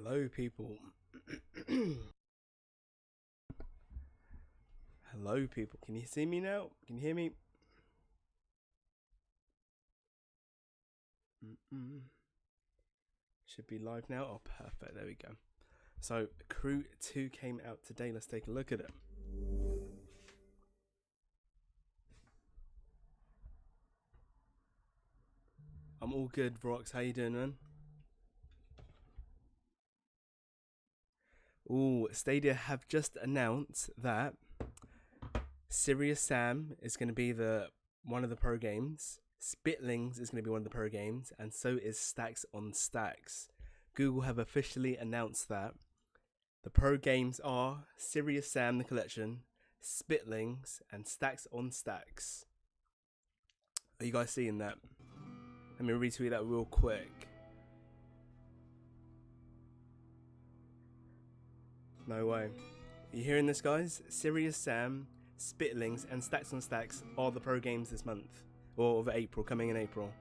Hello, people. Hello, people. Can you see me now? Can you hear me? Should be live now. Oh, perfect. There we go. So, Crew 2 came out today. Let's take a look at it. I'm all good, Brox. How you doing, man? Ooh, Stadia have just announced that Serious Sam is going to be one of the pro games. Spitlings is going to be one of the pro games, and so is Stacks on Stacks. Google have officially announced that the pro games are Serious Sam the Collection, Spitlings, and Stacks on Stacks. Are you guys seeing that? Let me retweet that real quick. No way. Are you hearing this, guys? Serious Sam, Spitlings, and Stacks on Stacks are the pro games this month. Or of April, coming in April.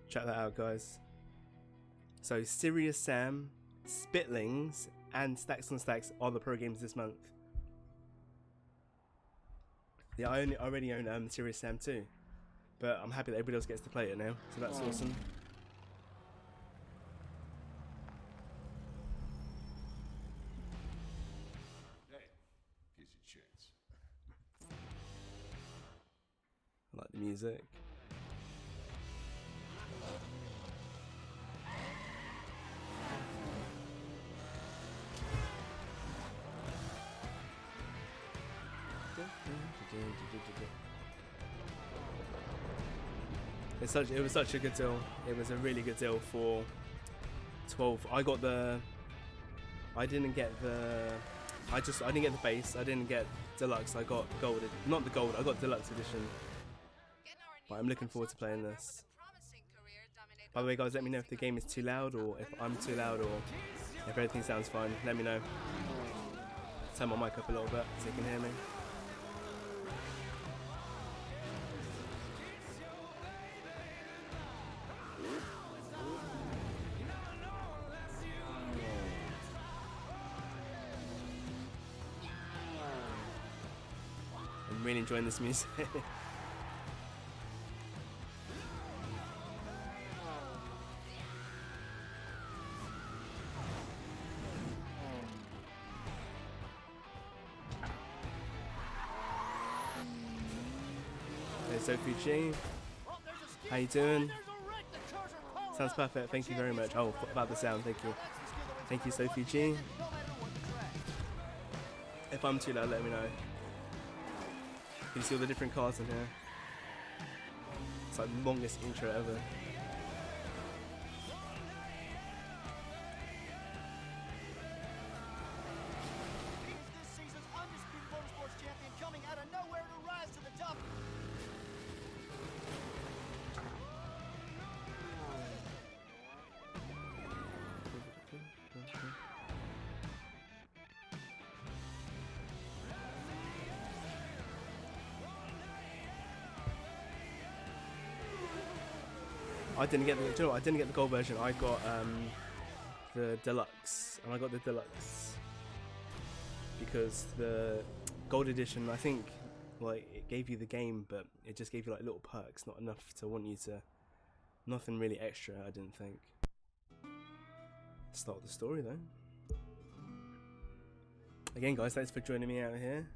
Check that out, guys. So, Serious Sam, Spitlings, and Stacks on Stacks are the pro games this month. Yeah, I already own Serious Sam too. But I'm happy that everybody else gets to play it now. So that's awesome. I like the music. It was such a good deal. It was a really good deal for 12. I didn't get the base. I didn't get deluxe. I got gold. Not the gold. I got deluxe edition. But I'm looking forward to playing this. By the way, guys, let me know if the game is too loud or if I'm too loud or if everything sounds fine. Let me know. Turn my mic up a little bit so you can hear me. I'm really enjoying this music. Hey Sophie G, how you doing? Sounds perfect, thank you very much. Oh, about the sound, thank you. Thank you, Sophie G. If I'm too loud, let me know. Can you see all the different cars in here? It's like the longest intro ever. I didn't get the gold version. I got the deluxe, and I got the deluxe because the gold edition, I think, like it gave you the game, but it just gave you like little perks, not enough to want you to. Nothing really extra, I didn't think. Start the story though. Again, guys, thanks for joining me out here.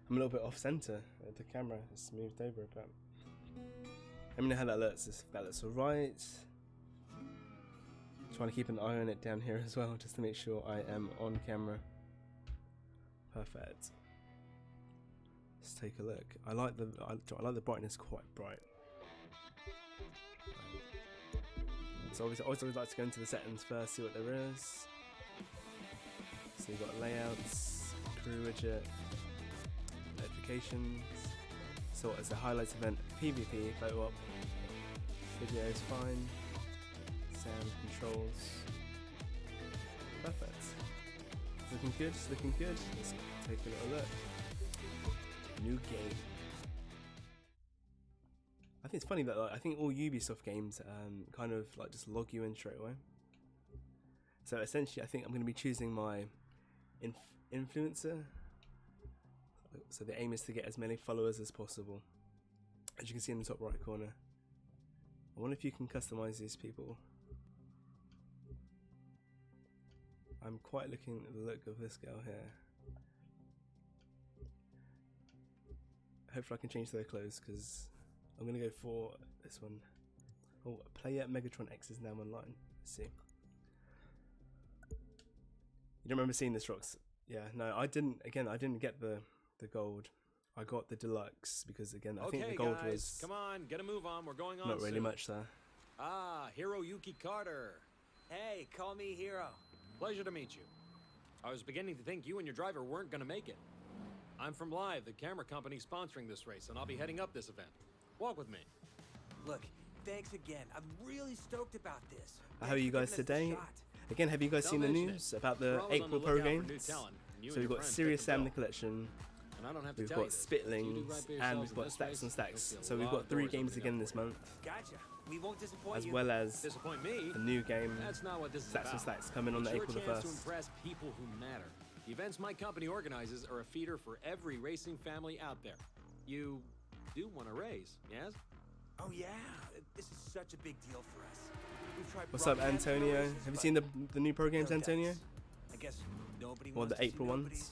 I'm a little bit off center. The camera has moved over a bit. Let me know how that looks, if that looks alright. Trying to keep an eye on it down here as well, just to make sure I am on camera. Perfect. Let's take a look. I like the brightness quite bright. So obviously, I always like to go into the settings first, see what there is. So you've got layouts, crew widget, notifications. So as a highlights event, PvP, photo op, video is fine, sound controls, perfect. It's looking good, it's looking good. Let's take a little look. New game. think it's funny that like, I think all Ubisoft games kind of like just log you in straight away. So essentially, I think I'm going to be choosing my influencer. So the aim is to get as many followers as possible. As you can see in the top right corner. I wonder if you can customize these people. I'm quite looking at the look of this girl here. Hopefully I can change their clothes because I'm going to go for this one. Oh, player Megatron X is now online. Let's see. You don't remember seeing this, Rox? Yeah, no, I didn't. Again, I didn't get the gold. I got the deluxe because again, I think the gold guys, was. Come on, get a move on. We're going on. Not really soon. much there. Ah, Hiroyuki Carter. Hey, call me Hero. Pleasure to meet you. I was beginning to think you and your driver weren't going to make it. I'm from Live, the camera company sponsoring this race, and I'll be heading up this event. Walk with me. Look, thanks again. I'm really stoked about this. How are you guys today? Again, have you guys seen the news about the April Pro Games? So we've got Serious Sam the Collection, we've got Spitlings, and we've got Stacks and Stacks. So we've got 3 games again this month. Gotcha. We won't disappoint as you. well as Disappoint me? a new game, That's not what this is Stacks and about. Stacks, coming on It's April the your chance 1st. to impress people who matter. The events my company organizes are a feeder for every racing family out there. You do want to race, yes? Oh yeah, this is such a big deal for us. We've tried What's up, broadcasting Antonio? races, Have you but seen the new pro games, no Antonio? dice. I guess nobody Well, wants the to see April nobodies. ones.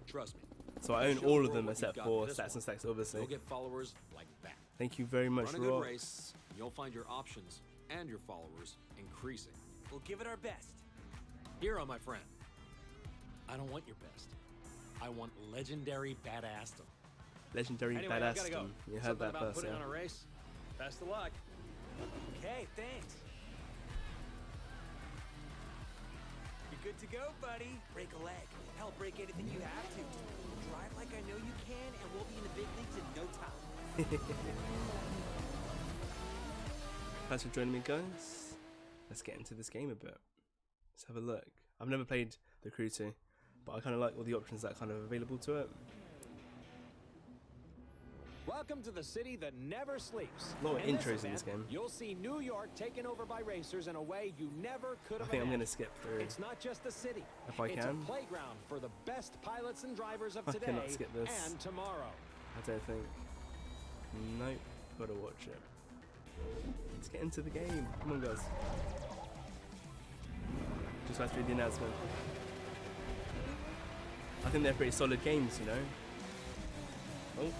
Trust me. So I own Show all the of them world what except you've got for this Stacks and one. Stacks, obviously. You'll get followers like that. Thank you very much, Run a good Rox. race, and you'll find your options and your followers increasing. We'll give it our best. Hero, my friend. I don't want your best. I want legendary badassdom. Legendary Anyway, I gotta go. badassdom. You heard Something that about first, putting yeah. on a race. Best of luck. Okay, thanks. You're good to go, buddy. Break a leg. Hell, break anything you have to. Drive like I know you can, and we'll be in the big leagues in no time. Thanks for joining me, guys. Let's get into this game a bit. Let's have a look. I've never played the Crew 2, but I kind of like all the options that are kind of available to it. Welcome to the city that never sleeps. A lot of In intros in this event, game. You'll see New York taken over by racers in a way you never could I have think I'm going to imagined. skip through. It's not just a city. If I it's can. a playground for the best pilots and drivers of I today cannot skip this. and tomorrow. I don't think. Nope. Gotta watch it. Let's get into the game. Come on, guys. Just have to read the announcement. I think they're pretty solid games, you know. Oh.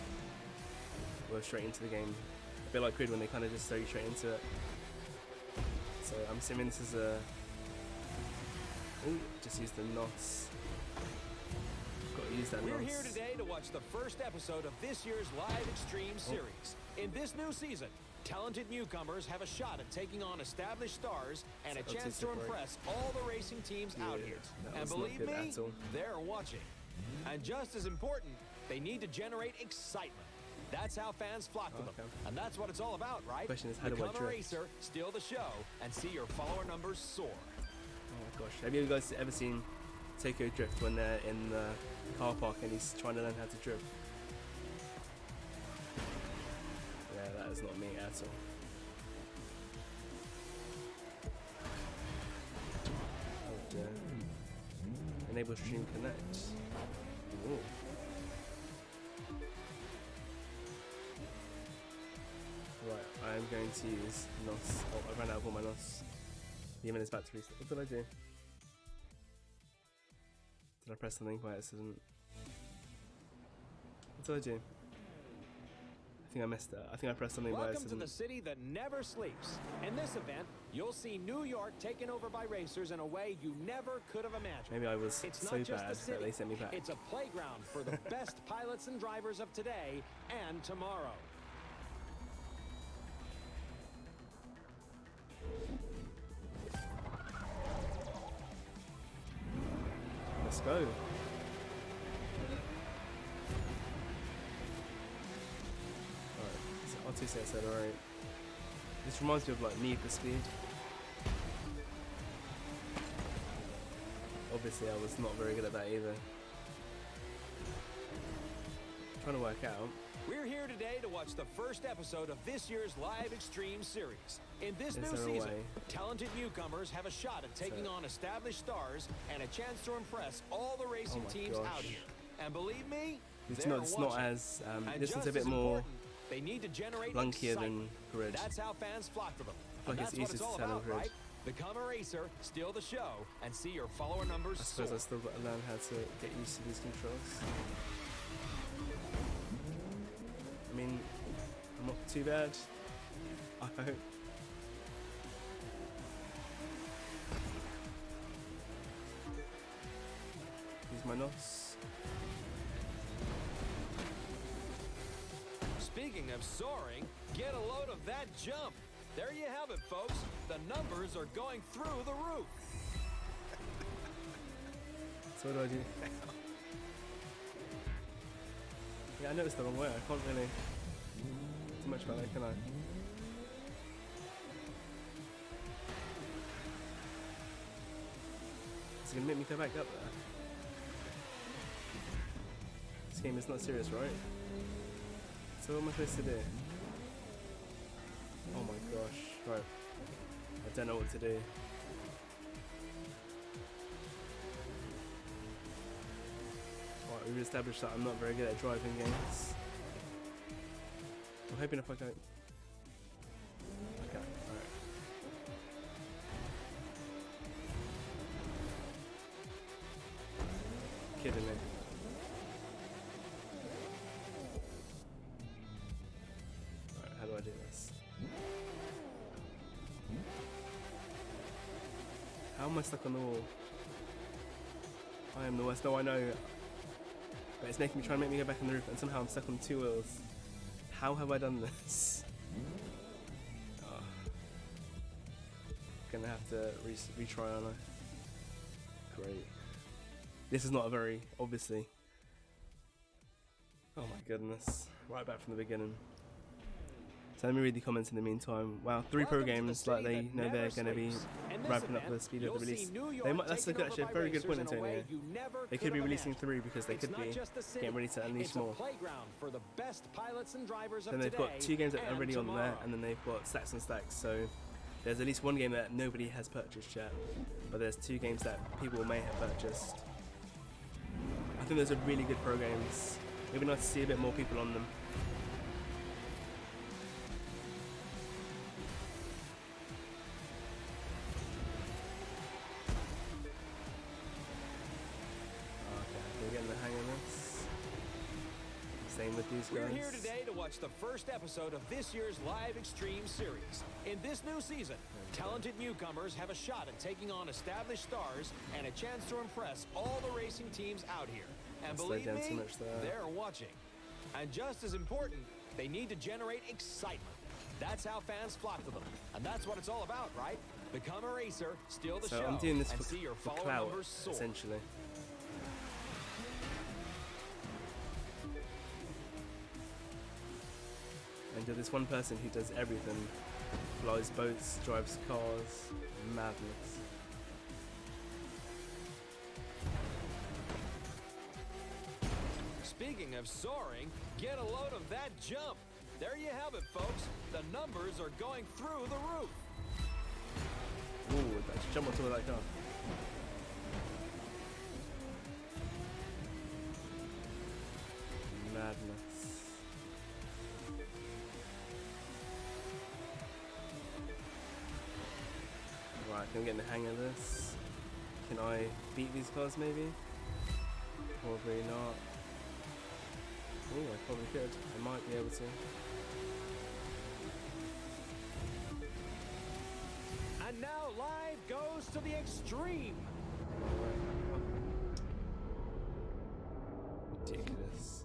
We're straight into the game. A bit like Grid when they kind of just throw you straight into it. So I'm assuming this is a... Oh, just use the NOS. Got to use that We're NOS. here today to watch the first episode of this year's Live Extreme series. In this new season, talented newcomers have a shot at taking on established stars and a chance to impress all the racing teams out here. That And was not believe good me, at all. they're watching. And just as important, they need to generate excitement. That's how fans flock to them. Okay. And that's what it's all about, right? Question is, how do I Become a drift? racer, steal the show, and see your follower numbers soar. Oh my gosh. Have you guys ever seen Tokyo Drift when they're in the car park and he's trying to learn how to drift? Yeah, that is not me at all. Oh dear. Enable Stream Connect. Ooh. Right, I'm going to use NOS. Oh, I ran out of all my NOS. The event is about to restart. What did I do? Did I press something by accident? What did I do? I think I messed up. I think I pressed something by Welcome to accident. the city that never sleeps. In this event, you'll see New York taken over by racers in a way you never could have imagined. Maybe I was It's so not just bad a city. that they sent me back. It's a playground for the best pilots and drivers of today and tomorrow. Let's go. Alright, so R2 said alright. This reminds me of like Need for Speed. Obviously I was not very good at that either. trying to work out. We're here today to watch the first episode of this year's live Extreme Series. In this new there a season, way? talented newcomers have a shot at taking on established stars and a chance to impress all the racing my teams gosh. out here. And believe me, It's they're not watching. as And this just one's a bit as more important, they need to generate clunkier excitement. than Grid. That's how fans flock to them. like And it's that's what easier it's to all tell on about, Grid. right? Become a racer, steal the show, and see your follower numbers I suppose soar. I still got to learn how to get used to these controls. I mean, I'm not too bad. I hope. Use my NOS. Speaking of soaring, get a load of that jump. There you have it, folks. The numbers are going through the roof. So what do I do? Yeah, I know it's the wrong way. I can't really do much about that, can I? Is it gonna make me go back up there? This game is not serious, right? So what am I supposed to do? Oh my gosh, right. I don't know what to do. Right, we've established that I'm not very good at driving games. I'm hoping if I go... Okay, alright. Kidding me. Alright, how do I do this? How am I stuck on the wall? I am the worst. No, I know. But it's making me try and make me go back on the roof, and somehow I'm stuck on 2 wheels. How have I done this? Oh. Gonna have to retry, aren't I? Great. This is not a very, obviously. Oh my goodness. Right back from the beginning. So let me read the comments in the meantime. Wow, 3 pro Welcome to the games, city like they that know they're never going to be sleeps. In this ramping up event, the speed of the you'll see release. New They York might, that's taken actually a over very by good point, racers in a way Antonio. you never They could could be have releasing imagined. 3 because they It's could not be just a city. getting ready to unleash It's more. a playground for the best pilots and drivers of Then they've got today 2 games that are and already on there, tomorrow. and then they've got stacks and stacks. So there's at least 1 game that nobody has purchased yet, but there's 2 games that people may have purchased. I think those are really good pro games. It'd be nice to see a bit more people on them. Okay, we're getting the hang of this. Same with these guys. We're here today to watch the first episode of this year's live Extreme Series. In this new season, talented newcomers have a shot at taking on established stars and a chance to impress all the racing teams out here. And Slow believe down me, too much there. they're watching. And just as important, they need to generate excitement. That's how fans flock to them. And that's what it's all about, right? Become a racer, steal the So show, I'm doing this and for see your follower clout, numbers soar. essentially. And you're this one person who does everything. Flies boats, drives cars, madness. Speaking of soaring, get a load of that jump. There you have it, folks. The numbers are going through the roof. Ooh, let's jump onto that car. Madness. Right, can we get in the hang of this? Can I beat these cars maybe? Probably not. Ooh, I probably could. I might be able to. And now live goes to the extreme. Ridiculous.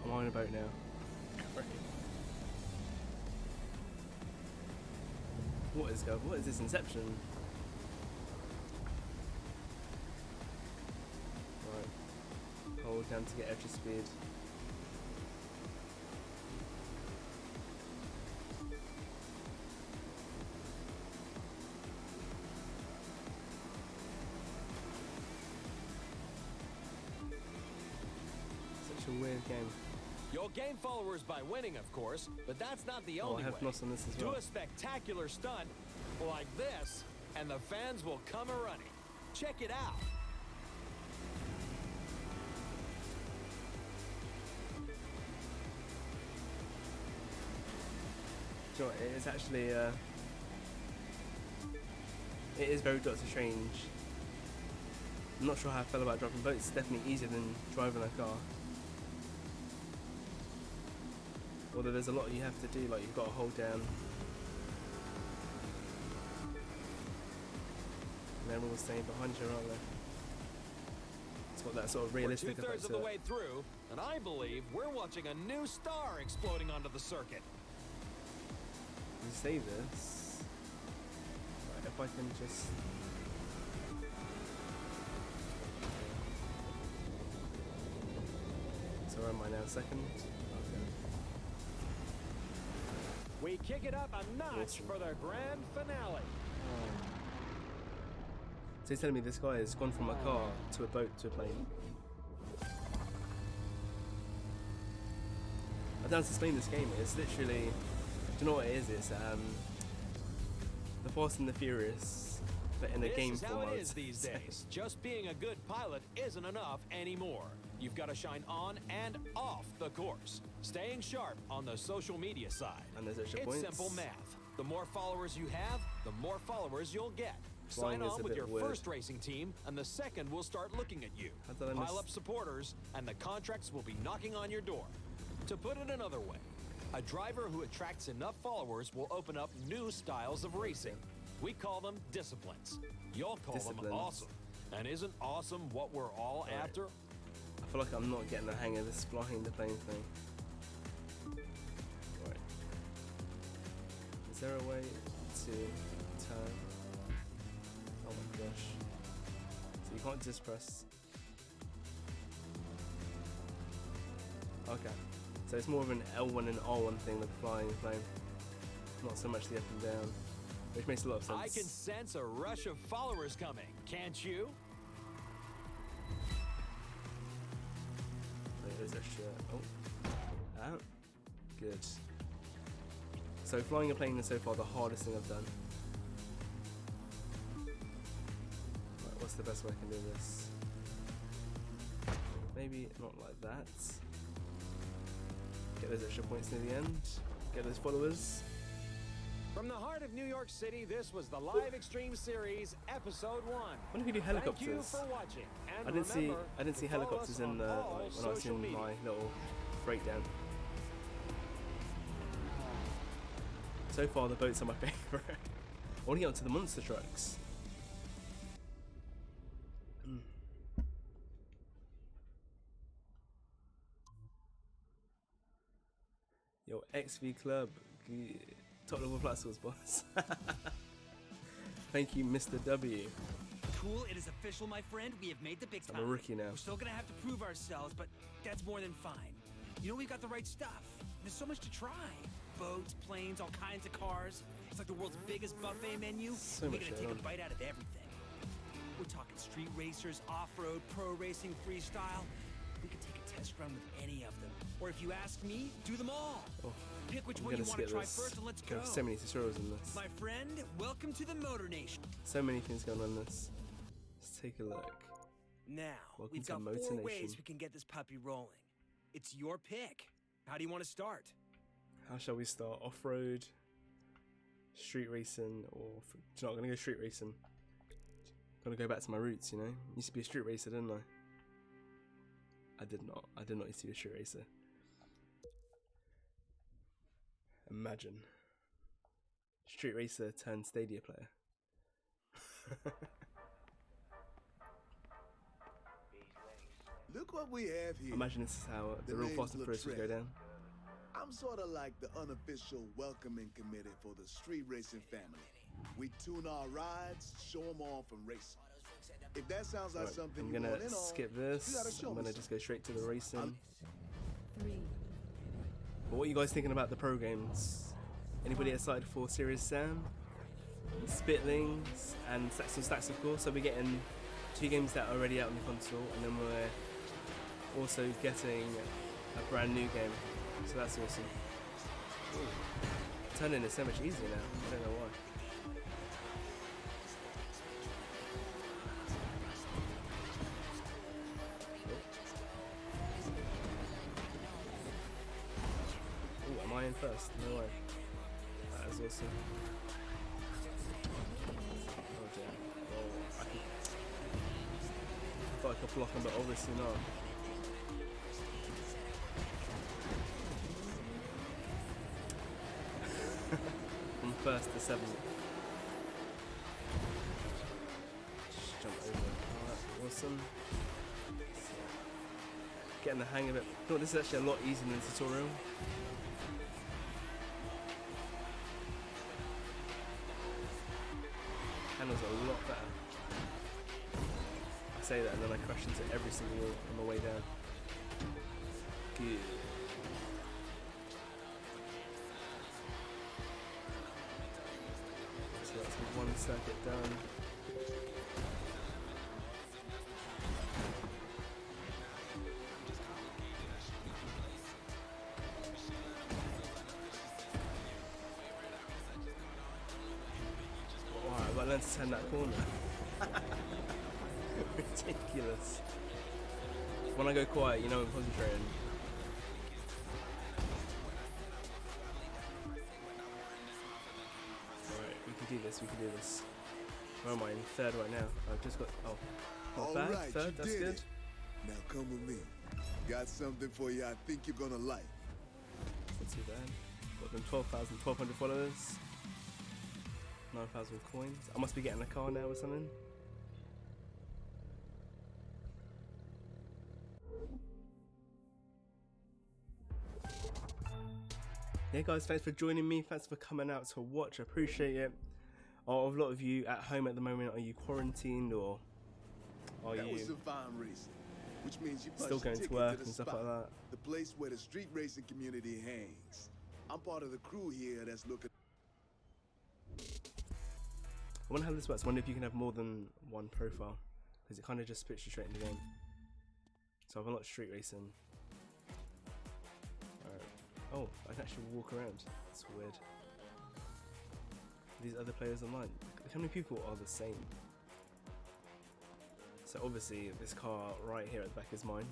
I'm on a boat now. What is this Inception? Right. Hold down to get extra speed. a weird game. You'll gain followers by winning, of course, but that's not the Oh, only I have way. NOS on this as Do well. a spectacular stunt like this, and the fans will come a-running. Check it out. Do you know what, it is actually, it is very Doctor Strange. I'm not sure how I feel about driving boats. It's definitely easier than driving a car. Although there's a lot you have to do, like you've got to hold down. And they're all staying behind you, aren't they? It's got that sort of realistic We're effect two-thirds of to the it. way through, and I believe we're watching a new star exploding onto the circuit. You say this. Right, if I can just. So where am I now? Second? Okay. We kick it up a notch Awesome. for the grand finale. So he's telling me this guy has gone from a car to a boat to a plane. I don't explain this game. It's literally. Do you know what it is? It's the Fast and the Furious, but in a game This is form. how I it would is these say. days. Just being a good pilot isn't enough anymore. You've got to shine on and off the course, staying sharp on the social media side. And there's extra It's points. simple math. The more followers you have, the more followers you'll get. Flying Sign is on a with bit your weird. first racing team, and the second will start looking at you. How did I Pile miss- up supporters, and the contracts will be knocking on your door. To put it another way, a driver who attracts enough followers will open up new styles of racing. We call them disciplines. You'll call them Disciplines. awesome. And isn't awesome what we're all Right. after? I feel like I'm not getting the hang of this flying the plane thing. Right. Is there a way to turn? Oh my gosh. So you can't just press. Okay. So it's more of an L1 and R1 thing with the flying plane. Not so much the up and down. Which makes a lot of sense. I can sense a rush of followers coming, can't you? Wait, there's extra. Oh. Out. Good. So flying a plane is so far the hardest thing I've done. Right, what's the best way I can do this? Maybe not like that. Get those extra points near the end. Get those followers. From the heart of New York City, this was the Live Extreme Series, Episode 1. When we do helicopters? Thank you for watching. And I didn't see remember to follow helicopters us in on the all like, when I was social in media. my little breakdown. So far the boats are my favourite. I want to get onto the monster trucks. Yo, XV Club, top level platforms, boss. Thank you, Mr. W. Cool, it is official, my friend. We have made the big I'm time. a rookie now. We're still gonna have to prove ourselves, but that's more than fine. You know we've got the right stuff. There's so much to try. Boats, planes, all kinds of cars. It's like the world's biggest buffet menu. So We're much gonna going take a on. bite out of everything. We're talking street racers, off-road, pro racing, freestyle. We could take a test run with any of them. Or if you ask me, do them all. Oh, Pick which I'm one you gonna want to skip try this. first and let's There go. are so many tutorials in this. My friend, welcome to the Motor Nation. So many things going on in this. Let's take a look. Now, Welcome we've to got Motor 4 Nation. ways we can get this puppy rolling. It's your pick. How do you want to start? How shall we start? Off-road, street racing, or do you know what, I'm gonna go street racing. Gonna go back to my roots, you know. Used to be a street racer, didn't I? I did not. I did not used to be a street racer. Imagine. Street racer turned Stadia player. Look what we have here. Imagine this is how the The real name's Fast and Furious would go Latrell. down. I'm sort of like the unofficial welcoming committee for the street racing family. We tune our rides, show them off, and race 'em. If that sounds like Right, something I'm you gonna want in on, skip you this. gotta show I'm me gonna just go straight to the racing. 3, But what are you guys thinking about the pro games? Anybody excited for Serious Sam, Spitlings, and Stacks on Stacks, of course? So we're getting 2 games that are already out on the console, and then we're also getting a brand new game, so that's awesome. Ooh. Turning is so much easier now. I don't know why. Ooh, am I in first? No way. That is awesome. Oh dear. Oh, I thought I could block him, but obviously not. From first to 7th. Just jump over. Alright, awesome. So, getting the hang of it. I thought this is actually a lot easier than the tutorial. Handles a lot better. I say that and then I crash into every single wall on the way down. Good. So that's one circuit done. Wow, I got learned to turn that corner. Ridiculous. When I go quiet, you know I'm concentrating. Alright, we can do this, we can do this. Where am I? In third right now. I've just got, oh, not bad, Alright, third, you that's did good. it. Now come with me. Got something for you I think you're gonna like. Not too bad. Got them 12,100 followers. 9,000 coins. I must be getting a car now or something. Yeah guys, thanks for joining me, thanks for coming out to watch, I appreciate it. A lot of you at home at the moment, are you quarantined or are That was you some fine racing, which means you still punched going a to ticket work the and stuff spot, like that? the place where the street racing community hangs. I'm part of the crew here that's looking. I wonder how this works. I wonder if you can have more than one profile, because it kind of just puts you straight in the game. So I've unlocked street racing. Alright. Oh, I can actually walk around. That's weird. These other players online. Look how many people are the same. So obviously this car right here at the back is mine.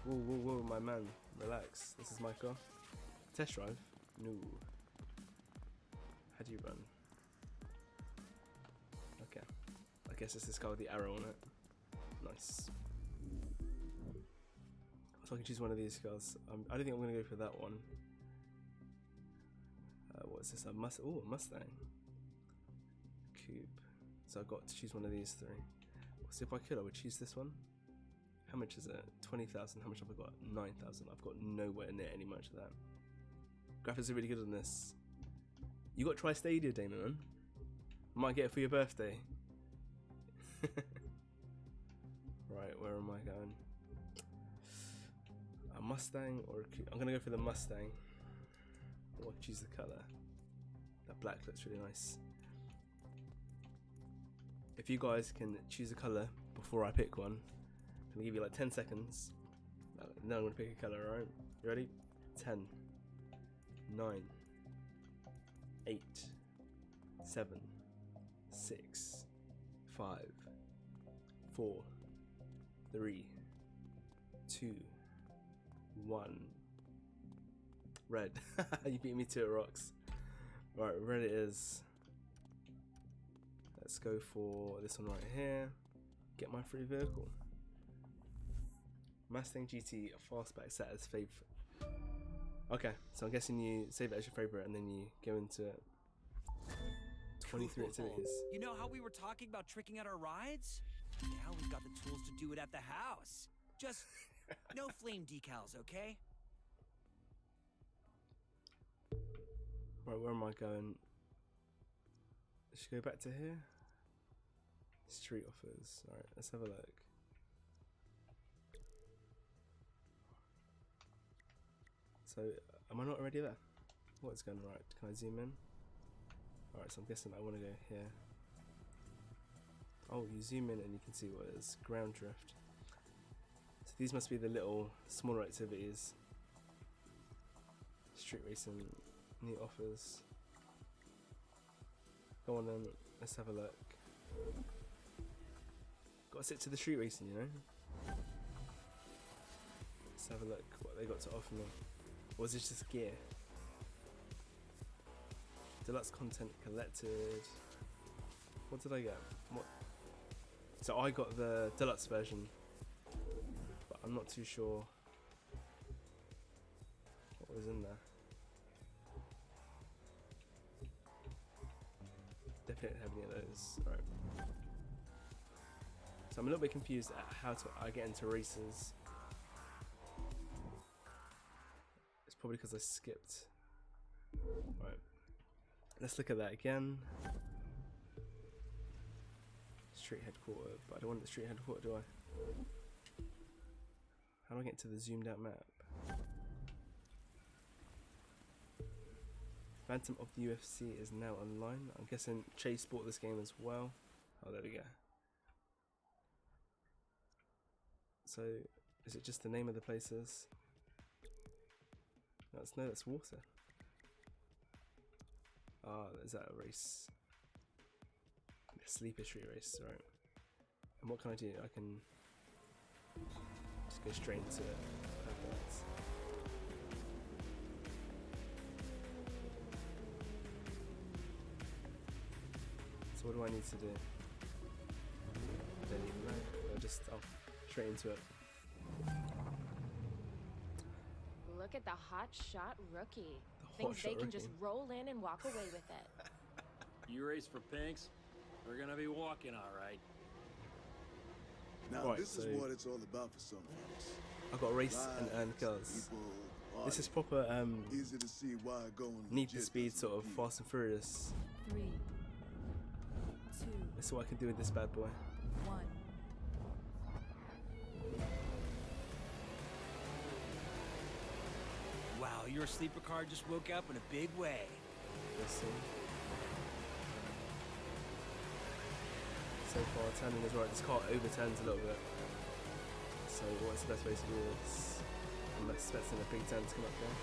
Whoa, whoa, whoa, my man. Relax. This is my car. Test drive? No. How do you run? Okay. I guess it's this car with the arrow on it. Nice. So I can choose one of these cars. I don't think I'm going to go for that one. What's this? A Mustang. Coupe. So I've got to choose one of these three. So if I could, I would choose this one. How much is it? 20,000. How much have I got? 9,000. I've got nowhere near any much of that. Graphics are really good on this. You got to try Stadia, Damon. I might get it for your birthday. Right, where am I going? A Mustang or a coupe? I'm gonna go for the Mustang. Or choose the colour. That black looks really nice. If you guys can choose a colour before I pick one, I'm gonna give you like 10 seconds. Then I'm gonna pick a colour, alright? You ready? 10, 9, 8, 7, 6, 5, 4, 3, 2, 1. Red. You beat me to it, Rocks. Right, red it is. Let's go for this one right here. Get my free vehicle. Mustang GT Fastback set as favourite. Okay, so I'm guessing you save it as your favourite and then you go into it. 23 Cool. activities. You know how we were talking about tricking out our rides? Now we've got the tools to do it at the house. Just no flame decals, okay? Right, where am I going? Should I go back to here? Street offers. Alright, let's have a look. So, am I not already there? What's going right? Can I zoom in? Alright, so I'm guessing I want to go here. Oh, you zoom in and you can see what it is. Ground drift. So these must be the little smaller activities. Street racing, new offers. Go on then, let's have a look. Got to stick to the street racing, you know? Let's have a look what they got to offer me. Or is this just gear? Deluxe content collected. What did I get? What? So I got the deluxe version, but I'm not too sure what was in there. Definitely don't have any of those. Alright. So I'm a little bit confused at how I get into races. It's probably because I skipped. Right. Let's look at that again. Street headquarters, but I don't want the street headquarters, do I? How do I get to the zoomed out map? Phantom of the UFC is now online. I'm guessing Chase bought this game as well. Oh, there we go. So, is it just the name of the places? No, that's water. Ah, is that a race? A sleeper street race, right. And what can I do? I can just go straight into it. Perfect. So what do I need to do? I don't even know. I'll just straight into it. Look at the hot shot rookie. The hot Thinks shot they can rookie. just roll in and walk away with it. You race for pinks? We're gonna be walking, all right. Now, Right, this is so- what it's all about for some folks. I've got to race and earn Rides, cars. people, This is party. proper Easy to see why going Need for legit Speed doesn't sort of compete. Fast and Furious. 3, 2, Let's see what I can do with this bad boy. 1. Wow, your sleeper car just woke up in a big way. Let's see. So far, turning is right. This car overturns a little bit. So, what's the best way to do this? I'm expecting a big turn to come up there.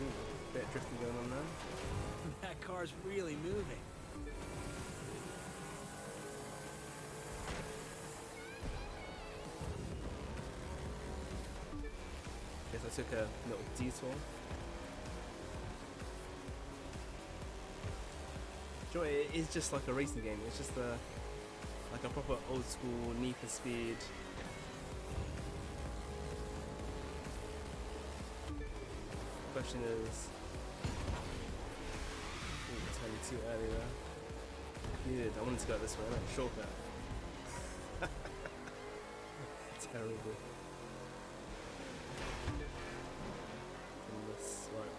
Ooh, bit of drifting going on now. That car's really moving. Guess I took a little detour. Do you know what, it is just like a racing game. It's just like a proper old school Need for Speed. Question is, ooh, turning too early there. I wanted to go this way, like shortcut. Terrible. Right.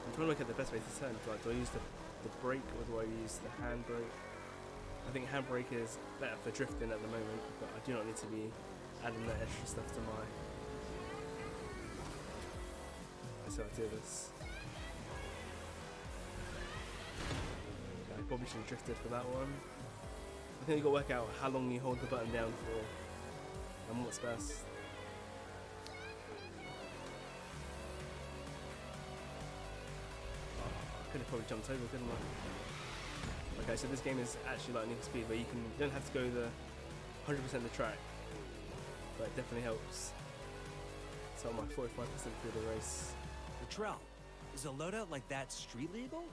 I'm trying to look at the best way to turn. Like, do I use the brake or do I use the handbrake? I think handbrake is better for drifting at the moment, but I do not need to be adding that extra stuff to my. Let's see how I do this. Okay, I probably should have drifted for that one. I think you got to work out how long you hold the button down for and what's best. Could have probably jumped over, couldn't I? Okay, so this game is actually like Need for Speed, where you don't have to go the 100% of the track, but it definitely helps. So I'm like 45% through the race. Latrell, is a loadout like that street legal?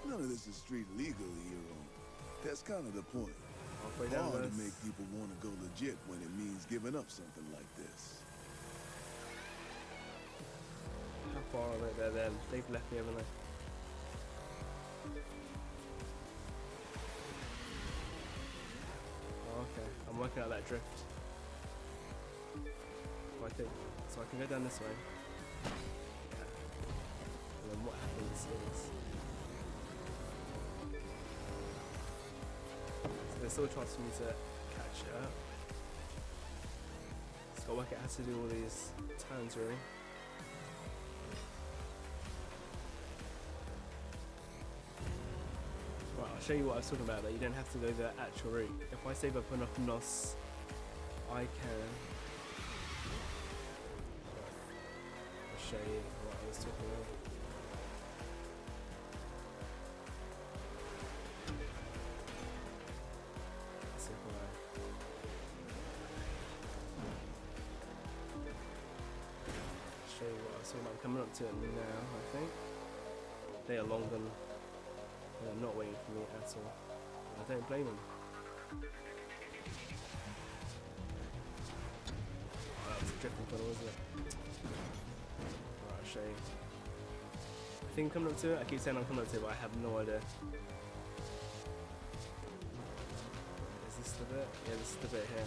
None of this is street legal, hero. That's kind of the point. Halfway down Hard this. to make people want to go legit when it means giving up something like this. How far are they there? They've left me, haven't they? Oh, okay, I'm working out that drift. I think so. I can go down this way. Yeah. And then what happens is, so there's still a chance for me to catch it up. Just gotta work out how to do all these turns really. Right, I'll show you what I was talking about, that you don't have to go the actual route. If I save up enough NOS, I can show you what I was talking about. Show you what I was talking about. I'm coming up to it now, I think. They are long gone. They are not waiting for me at all. I don't blame them. Oh, that was a drifting funnel, wasn't it? Alright, I'll show you. I think I'm coming up to it. I keep saying I'm coming up to it, but I have no idea. Is this the bit? Yeah, this is the bit here.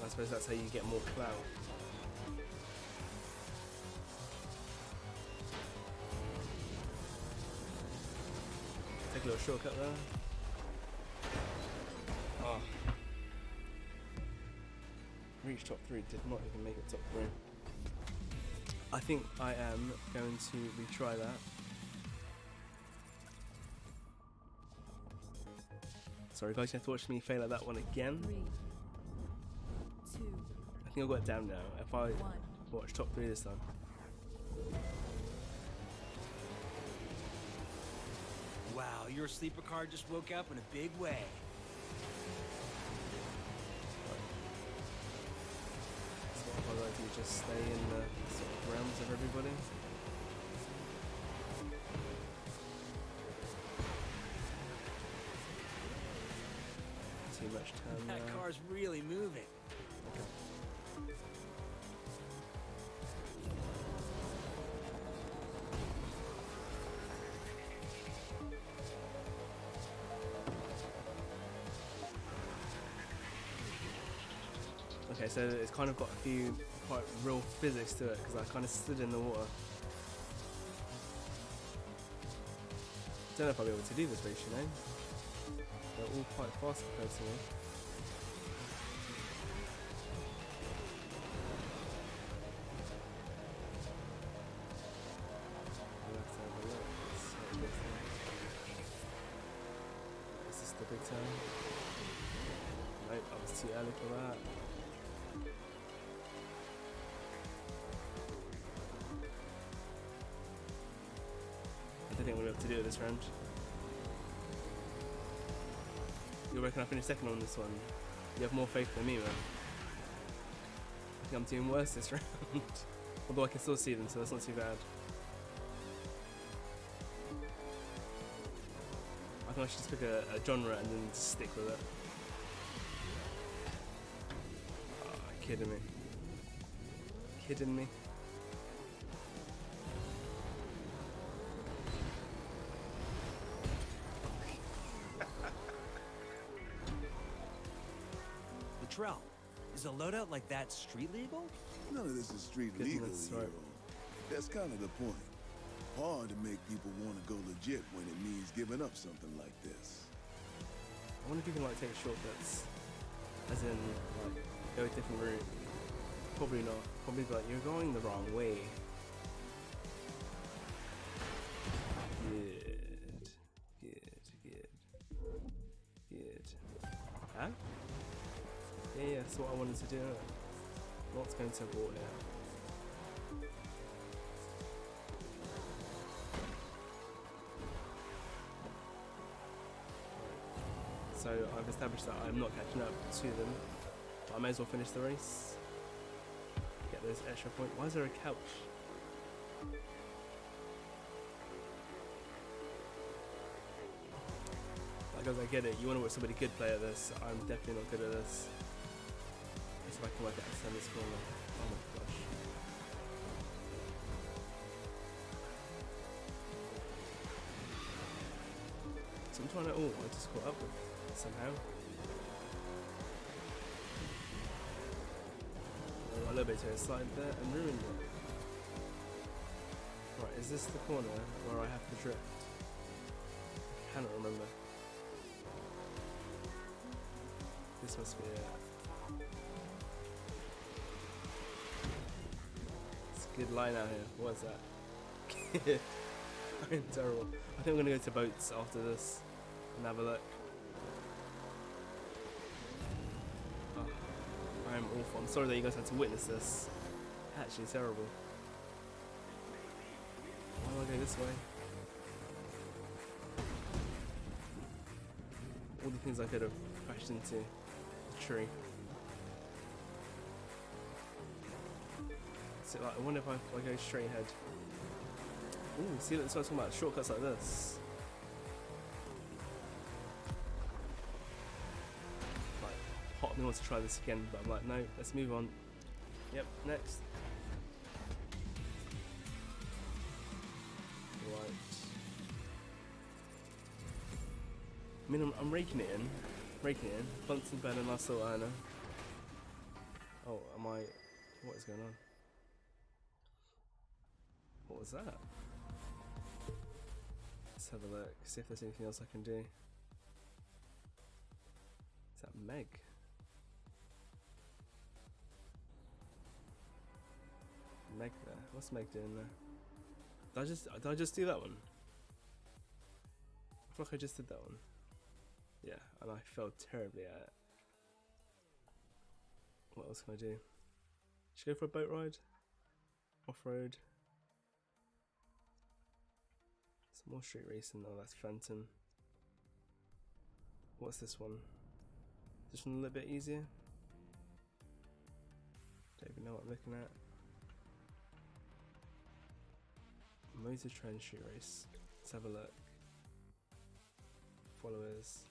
I suppose that's how you get more clout. Take a little shortcut there. Oh. Reach top 3, did not even make it top 3. I think I am going to retry that. Sorry guys, you have to watch me fail at that one again. 3, 2, I think I've got it down now. If I 1. watch top 3 this time. Wow, your sleeper car just woke up in a big way. So what if I like to just stay in the sort of realms of everybody? Too much turn That there. car's really moving. Okay, so it's kind of got a few quite real physics to it because I kind of stood in the water. Don't know if I'll be able to do this race, you know. They're all quite fast compared to me. We'll have to have a look. Let's see how it goes there. Is this the big turn? Nope, I was too early for that. I don't think we'll be able to do it this round. You reckon I finish second on this one? You have more faith than me, man. I think I'm doing worse this round. Although I can still see them, so that's not too bad. I think I should just pick a genre and then just stick with it. Oh, kidding me. Kidding me. Latrell, is a loadout like that street legal? None of this is street Goodness, legal, right. hero. That's kind of the point. Hard to make people want to go legit when it means giving up something like this. I wonder if you can like take shortcuts. As in, like, go a different route. Probably not. Probably be like, you're going the wrong way. Good. Huh? Yeah, that's what I wanted to do. Not going to water. So I've established that I'm not catching up to them. But I may as well finish the race. Get those extra points. Why is there a couch? Like, guys, I get it. You want to watch somebody good play at this. I'm definitely not good at this. Let's see if I can work out to this corner. Oh my gosh. So I'm trying to. Oh, I just caught up with it somehow. Oh, a little bit to the side there and ruined it. Right, is this the corner where I have to drift? I cannot remember. This must be it. It's a good line out here. What is that? I'm terrible. I think I'm gonna go to boats after this and have a look. Oh, I'm am awful. I'm sorry that you guys had to witness this. Actually, it's terrible. Why do I go this way? All the things I could have crashed into. The tree. So like, I wonder if I go straight ahead. Ooh, see, that's what I'm talking about. Shortcuts like this. Like, part of me wants to try this again, but I'm like, no, let's move on. Yep, next. Right. I mean, I'm raking it in. Bunsen burner, nice little earner. Oh, am I... What is going on? What was that? Let's have a look, see if there's anything else I can do. Is that Meg? Meg there. What's Meg doing there? Did I just do that one? I feel like I just did that one. Yeah, and I failed terribly at it. What else can I do? Should I go for a boat ride? Off-road? Some more street racing. Oh, that's Phantom. What's this one? This one a little bit easier? Don't even know what I'm looking at. Motor Trend Street Race. Let's have a look. Followers.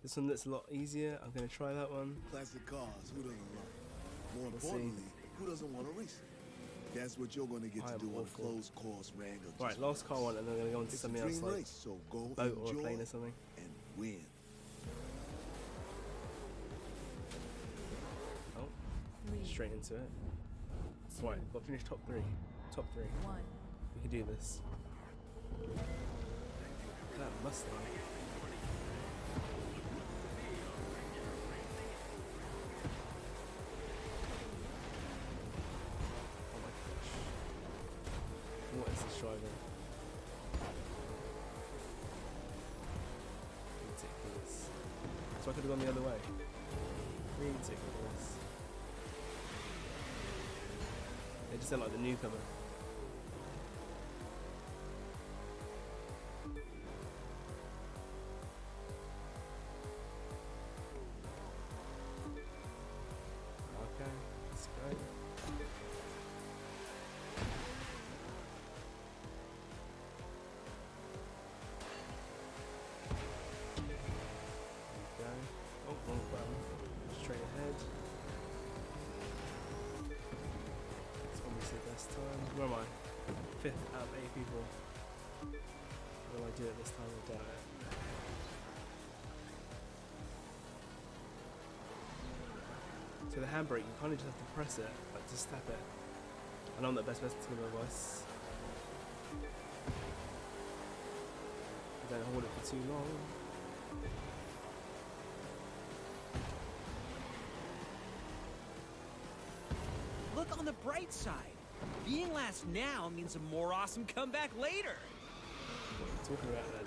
This one looks a lot easier. I'm going to try that one. Classic cars, who doesn't love it? More We'll importantly, who doesn't want to race it? That's what you're going to get I to am do on a awful. closed course wrangle. Right, last car one, and then we're going to go on to It's a something dream else like race, so go boat or a enjoy plane or something. and win. Oh, 3, straight into it. 2, Right, got to finish top three. Top three. 1. We can do this. That Mustang. Oh my gosh. What is this driving? Ridiculous. So I could have gone the other way. Ridiculous. They just sound like the newcomer. Okay, let's go. Go. Oh, wrong button. Straight ahead. That's when we said best time. Where am I? 5th out of 8 people. Will I do it this time? I doubt it. So the handbrake, you kind of just have to press it, like just tap it. I know I'm not the best person to give advice. Don't hold it for too long. Look on the bright side. Being last now means a more awesome comeback later. What are you talking about, lad?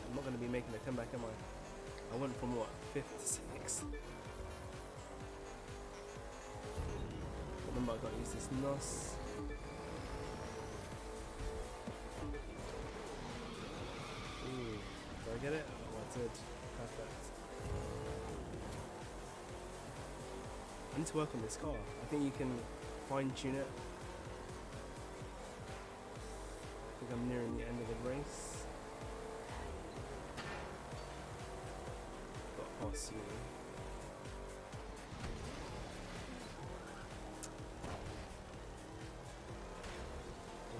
I'm not going to be making a comeback, am I? I went from what, 5th to 6th? Remember, I got to use this NOS. Ooh, did I get it? Oh, I did. Perfect. I need to work on this car. I think you can fine tune it. I think I'm nearing the end of the race. Got past you.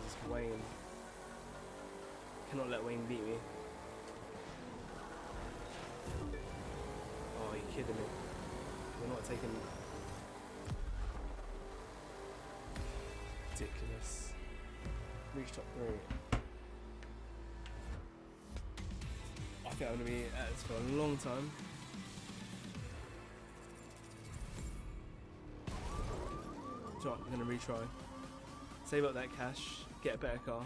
This is Wayne. Cannot let Wayne beat me. Oh, are you kidding me? We're not taking. Ridiculous. Reach top 3. I think I'm going to be at this for a long time. So I'm going to retry. Save up that cash, get a better car.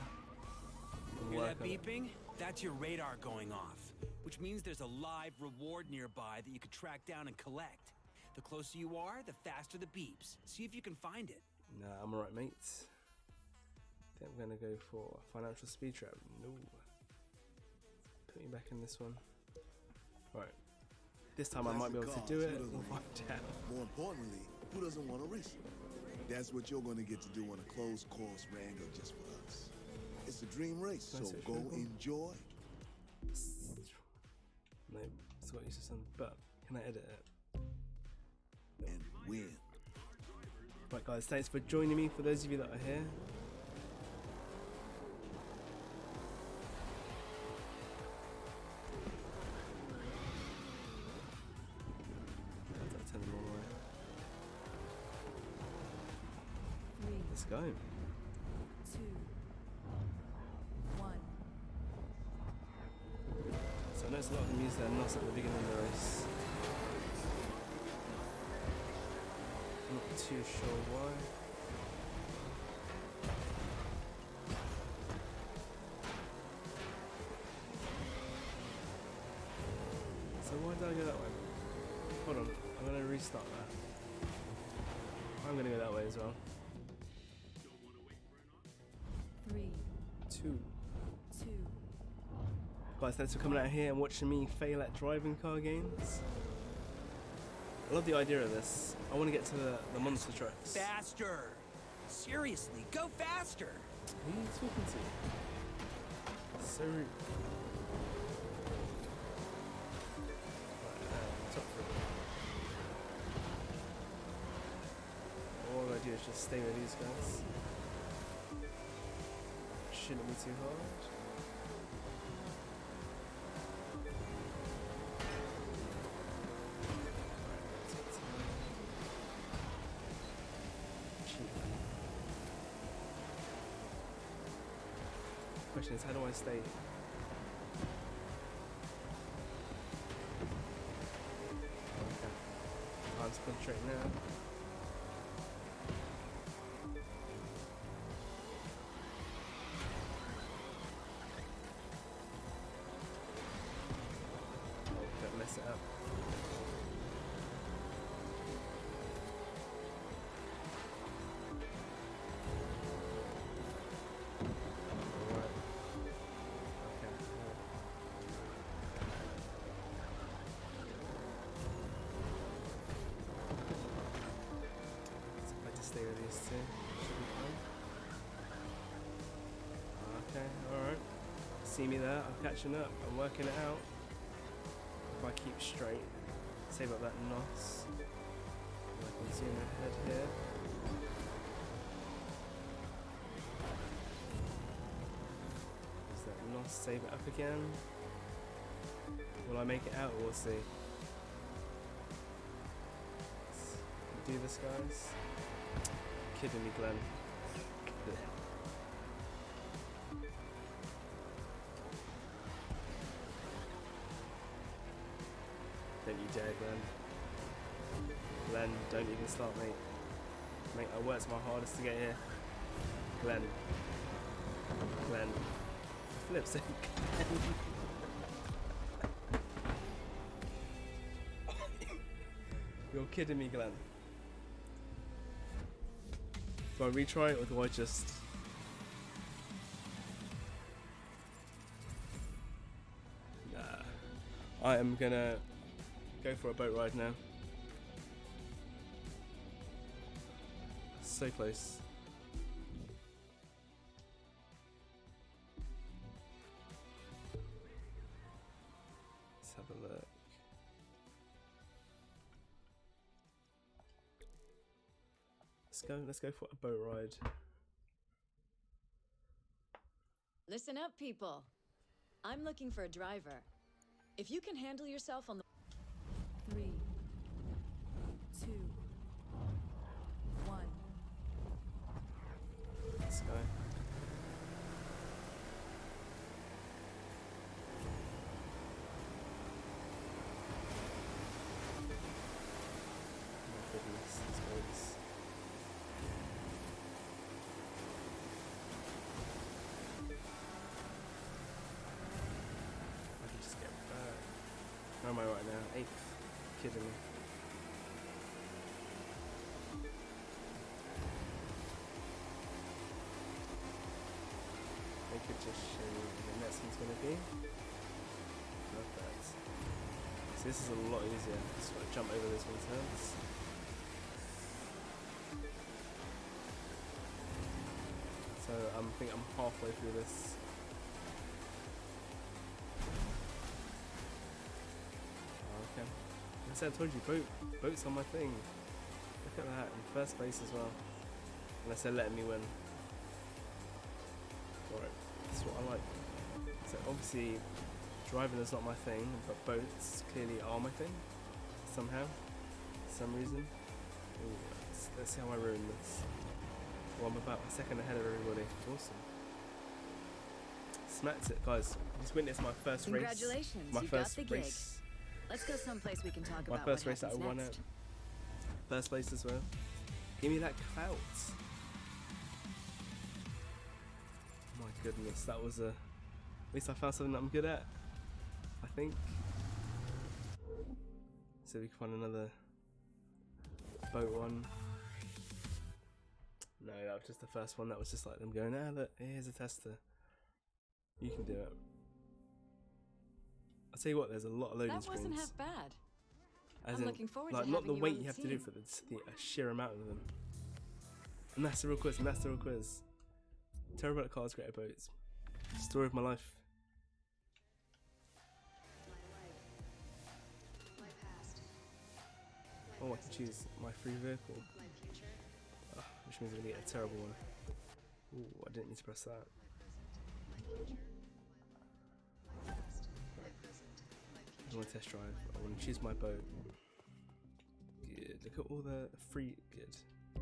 And Hear work that on it. beeping? That's your radar going off, which means there's a live reward nearby that you could track down and collect. The closer you are, the faster the beeps. See if you can find it. Nah, I'm alright, mate. I think I'm gonna go for financial speed trap. No. Put me back in this one. Right. This time I might be able to do it. We'll find out. More importantly, who doesn't want to race? That's what you're going to get to do on a closed course Wrangler just for us. It's a dream race, so Nice, go really cool. enjoy No, it's got used to some, but can I edit it? and win. Right, guys, thanks for joining me. For those of you that are here, turn them all the way. 3, Let's go. 2, 1. So I noticed a lot of them use their NOS at the beginning of the race. Not too sure why. So why did I go that way? Hold on, I'm gonna restart that. I'm gonna go that way as well. 3, 2. 2, Guys, thanks for coming out here and watching me fail at driving car games. I love the idea of this. I want to get to the monster trucks. Faster! Seriously, go faster! Who are you talking to? So rude. Right, top three. All I do is just stay with these guys. Shouldn't be too hard. Question is, how do I stay? Okay. Time to concentrate now. Oh, don't mess it up. Stay with these two. Should be fine. Okay, alright. See me there. I'm catching up. I'm working it out. If I keep straight, save up that NOS. I can zoom ahead here. Use that NOS, save it up again. Will I make it out? We'll see. Let's do this, guys. Kidding me, Glenn. Don't you dare, Glenn. Glenn, don't even start, mate. Mate, I worked my hardest to get here. Glenn. Glenn. For flip's sake. You're kidding me, Glenn. Do I retry it or do I just... Nah. I am gonna go for a boat ride now. So close. Let's have a look. Let's go for a boat ride. Listen up, people. I'm looking for a driver. If you can handle yourself on the 3, 2, 1. Let's go. My goodness, these boats. I can just get back. Where am I right now? 8th. Kidding me. just show you what the next one's going to be. Perfect. So this is a lot easier. Just got to jump over those one's heads. So I think I'm halfway through this. Okay. Like I said, I told you, boats on my thing. Look at that, in first place as well. Unless they're letting me win. Alright, that's what I like. So obviously, driving is not my thing, but boats clearly are my thing. Somehow. For some reason. Ooh, let's see how I ruin this. Well, I'm about a second ahead of everybody. Awesome. Smacked it, guys. Just witnessed my first race. Congratulations, My you first got the gig. race. Let's go someplace we can talk My about first what race that I happens won next. at. First place as well. Give me that clout. My goodness, that was a. At least I found something that I'm good at. I think. So we can find another boat one. No, that was just the first one. That was just like them going, ah, look, here's a tester. You can do it. I'll tell you what, there's a lot of loading That screens. wasn't half bad. As I'm in, looking forward like, to not the having you weight on the you have to do team. for the sheer amount of them. And that's the real quiz, Terrible at cars, great at boats. Story of my life. Oh, I can choose my free vehicle. Which means I'm going to get a terrible one. Ooh, I didn't need to press that. I want to test drive. I want to choose my boat. Good. Look at all the free. Good.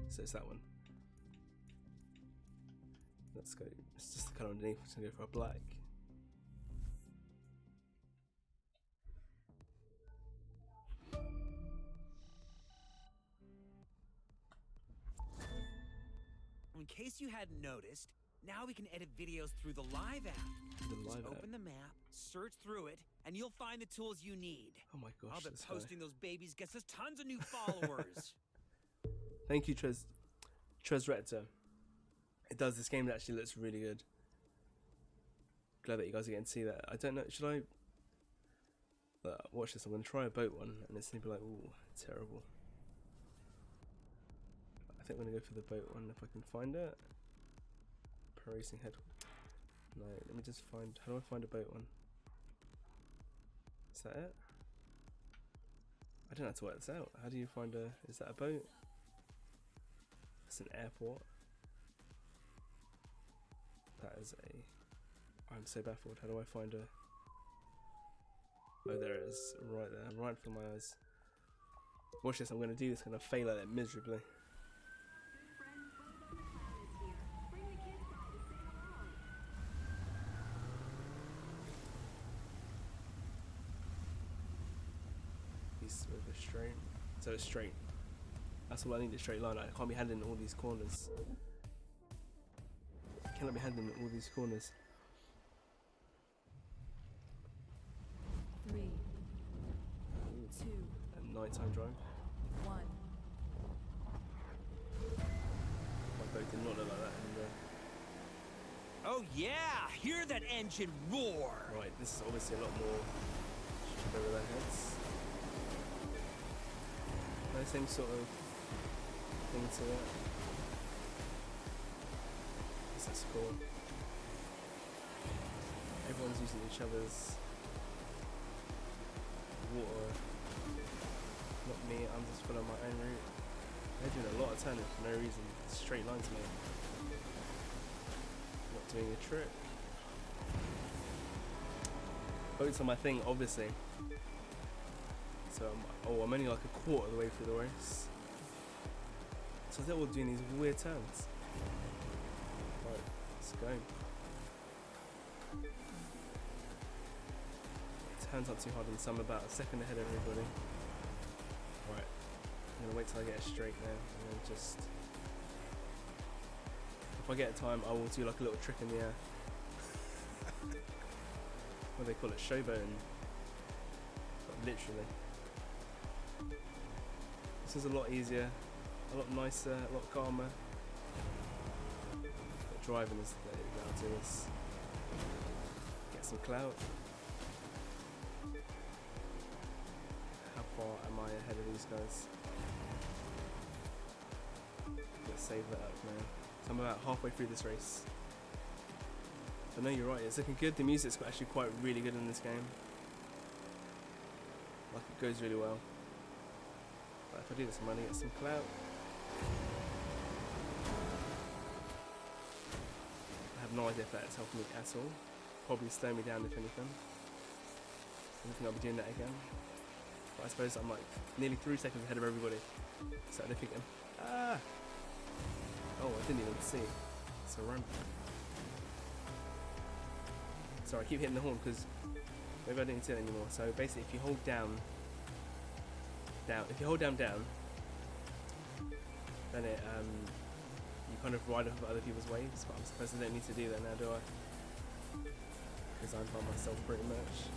So it's that one. Let's go. It's just the colour underneath. I'm just going to go for a black. In case you hadn't noticed, now we can edit videos through the Live app. The Just live app. open the map, search through it, and you'll find the tools you need. Oh my gosh. I'll bet this guy. posting those babies gets us tons of new followers. Thank you, Trez Rector. It does. This game actually looks really good. Glad that you guys are getting to see that. I don't know. Should I watch this? I'm going to try a boat one, and it's going to be like, ooh, terrible. I think I'm going to go for the boat one if I can find it. Pro Racing Head. No, let me just find. How do I find a boat one? Is that it? I don't know how to work this out. How do you find a? Is that a boat? It's an airport. That is a. I'm so baffled. How do I find a? Oh, there it is. Right there. Right for my eyes. Watch this. I'm going to do this. I'm going to fail at it miserably. He's over straight. So it's straight. That's all I need, a straight line. I can't be handling all these corners. I cannot be handling all these corners. 3, 2, And nighttime drive. 1. My boat did not look like that anywhere. Oh yeah, hear that engine roar! Right, this is obviously a lot more over their heads. No, same sort of thing to it. This is cool. Everyone's using each other's water. Not me, I'm just following my own route. They're doing a lot of turning for no reason. Straight lines, mate. Not doing a trick. Boats are my thing, obviously. So I'm only like a quarter of the way through the race. So they're all doing these weird turns. Right, let's go. Turns not too hard on some, about a second ahead of everybody. Right, I'm gonna wait till I get it straight now, and then just. If I get a time, I will do like a little trick in the air. What do they call it? Showboating. But literally. This is a lot easier, a lot nicer, a lot calmer. But driving is the way to do this. some clout. How far am I ahead of these guys? Let's save that up, man. So I'm about halfway through this race. But no, you're right, it's looking good. The music's actually quite really good in this game. Like, it goes really well. But if I do this, I'm gonna get some clout. I have no idea if that's helping me at all. Probably slow me down if anything. I don't think I'll be doing that again. But I suppose I'm like nearly 3 seconds ahead of everybody. So I'm thinking, ah! Oh, I didn't even see. So run. Sorry, I keep hitting the horn because maybe I didn't see it anymore. So basically, if you hold down, if you hold down, then it you kind of ride off of other people's waves. But I suppose I don't need to do that now, do I? Because I'm by myself pretty much.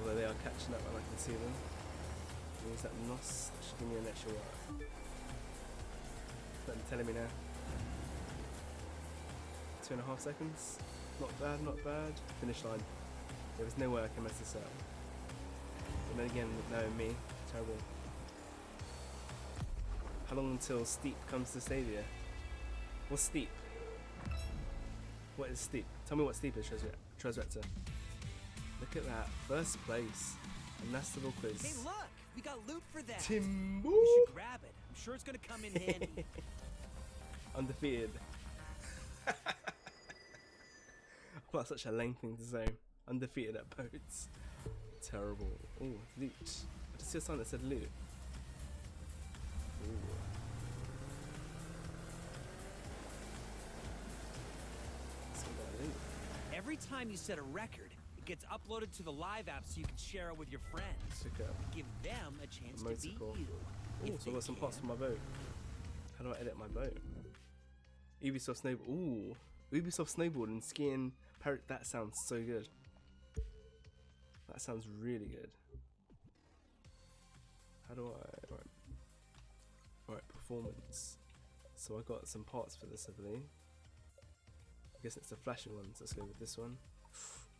Although they are catching up and I can see them. Use that NOS. That should give me an extra work. It's telling me now. 2.5 seconds. Not bad, not bad. Finish line. There was no way I can mess this up. But then again, knowing me, terrible. How long until Steep comes to Stadia? What's Steep? What is Steep? Tell me what Steep is, Trezrector. Look at that. First place. A nice little quiz. Hey, look! We got loot for that. Timbo! We should grab it. I'm sure it's gonna come in handy. Undefeated. Well, such a lame thing to say. Undefeated at boats. Terrible. Oh, loot. I just see a sign that said loot. Ooh. Some loot. Every time you set a record, it gets uploaded to the live app so you can share it with your friends. Pick up. Give them a chance to beat Motorcore. you. Oh, so I got some parts for my boat. How do I edit my boat? Ubisoft Snowboard. Ooh, Ubisoft Snowboard and skiing. That sounds so good. That sounds really good. How do I? Right, performance. So I got some parts for this, I believe. I guess it's the flashing ones. Let's go with this one.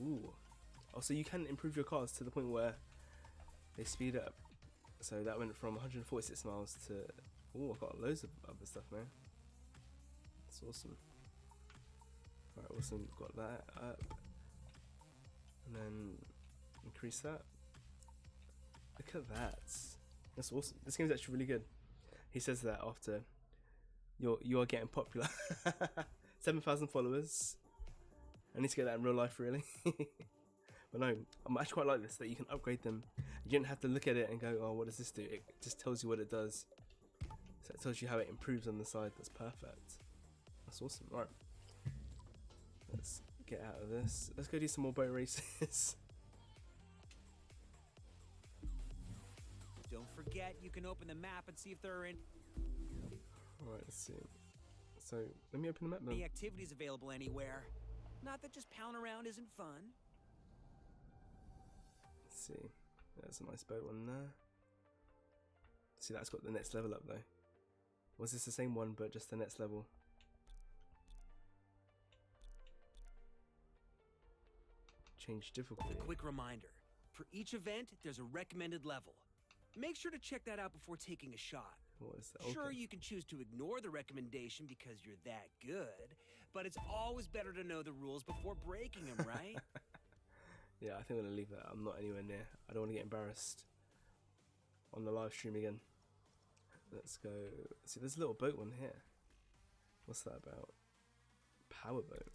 Ooh. Also, you can improve your cars to the point where they speed up. So that went from 146 miles to. Ooh, I've got loads of other stuff, man. That's awesome. Alright, awesome. Got that up. And then increase that. Look at that. That's awesome. This game's actually really good. He says that after you are getting popular. 7,000 followers. I need to get that in real life, really. But no, I'm actually quite like this, that you can upgrade them. You don't have to look at it and go, oh, what does this do? It just tells you what it does. So it tells you how it improves on the side. That's perfect. That's awesome. Alright. Let's get out of this. Let's go do some more boat races. Don't forget, you can open the map and see if there are Alright, let's see. So, let me open the map then. any activities available anywhere. Not that just pounding around isn't fun. Let's see. There's a nice boat one there. See, that's got the next level up though. Was this the same one but just the next level? Change difficulty. Quick reminder, for each event, there's a recommended level. Make sure to check that out before taking a shot. What is that? Sure, Okay. you can choose to ignore the recommendation because you're that good, but it's always better to know the rules before breaking them, right? Yeah, I think I'm gonna leave that. I'm not anywhere near. I don't want to get embarrassed on the live stream again. Let's go. See, there's a little boat one here. What's that about? Powerboat.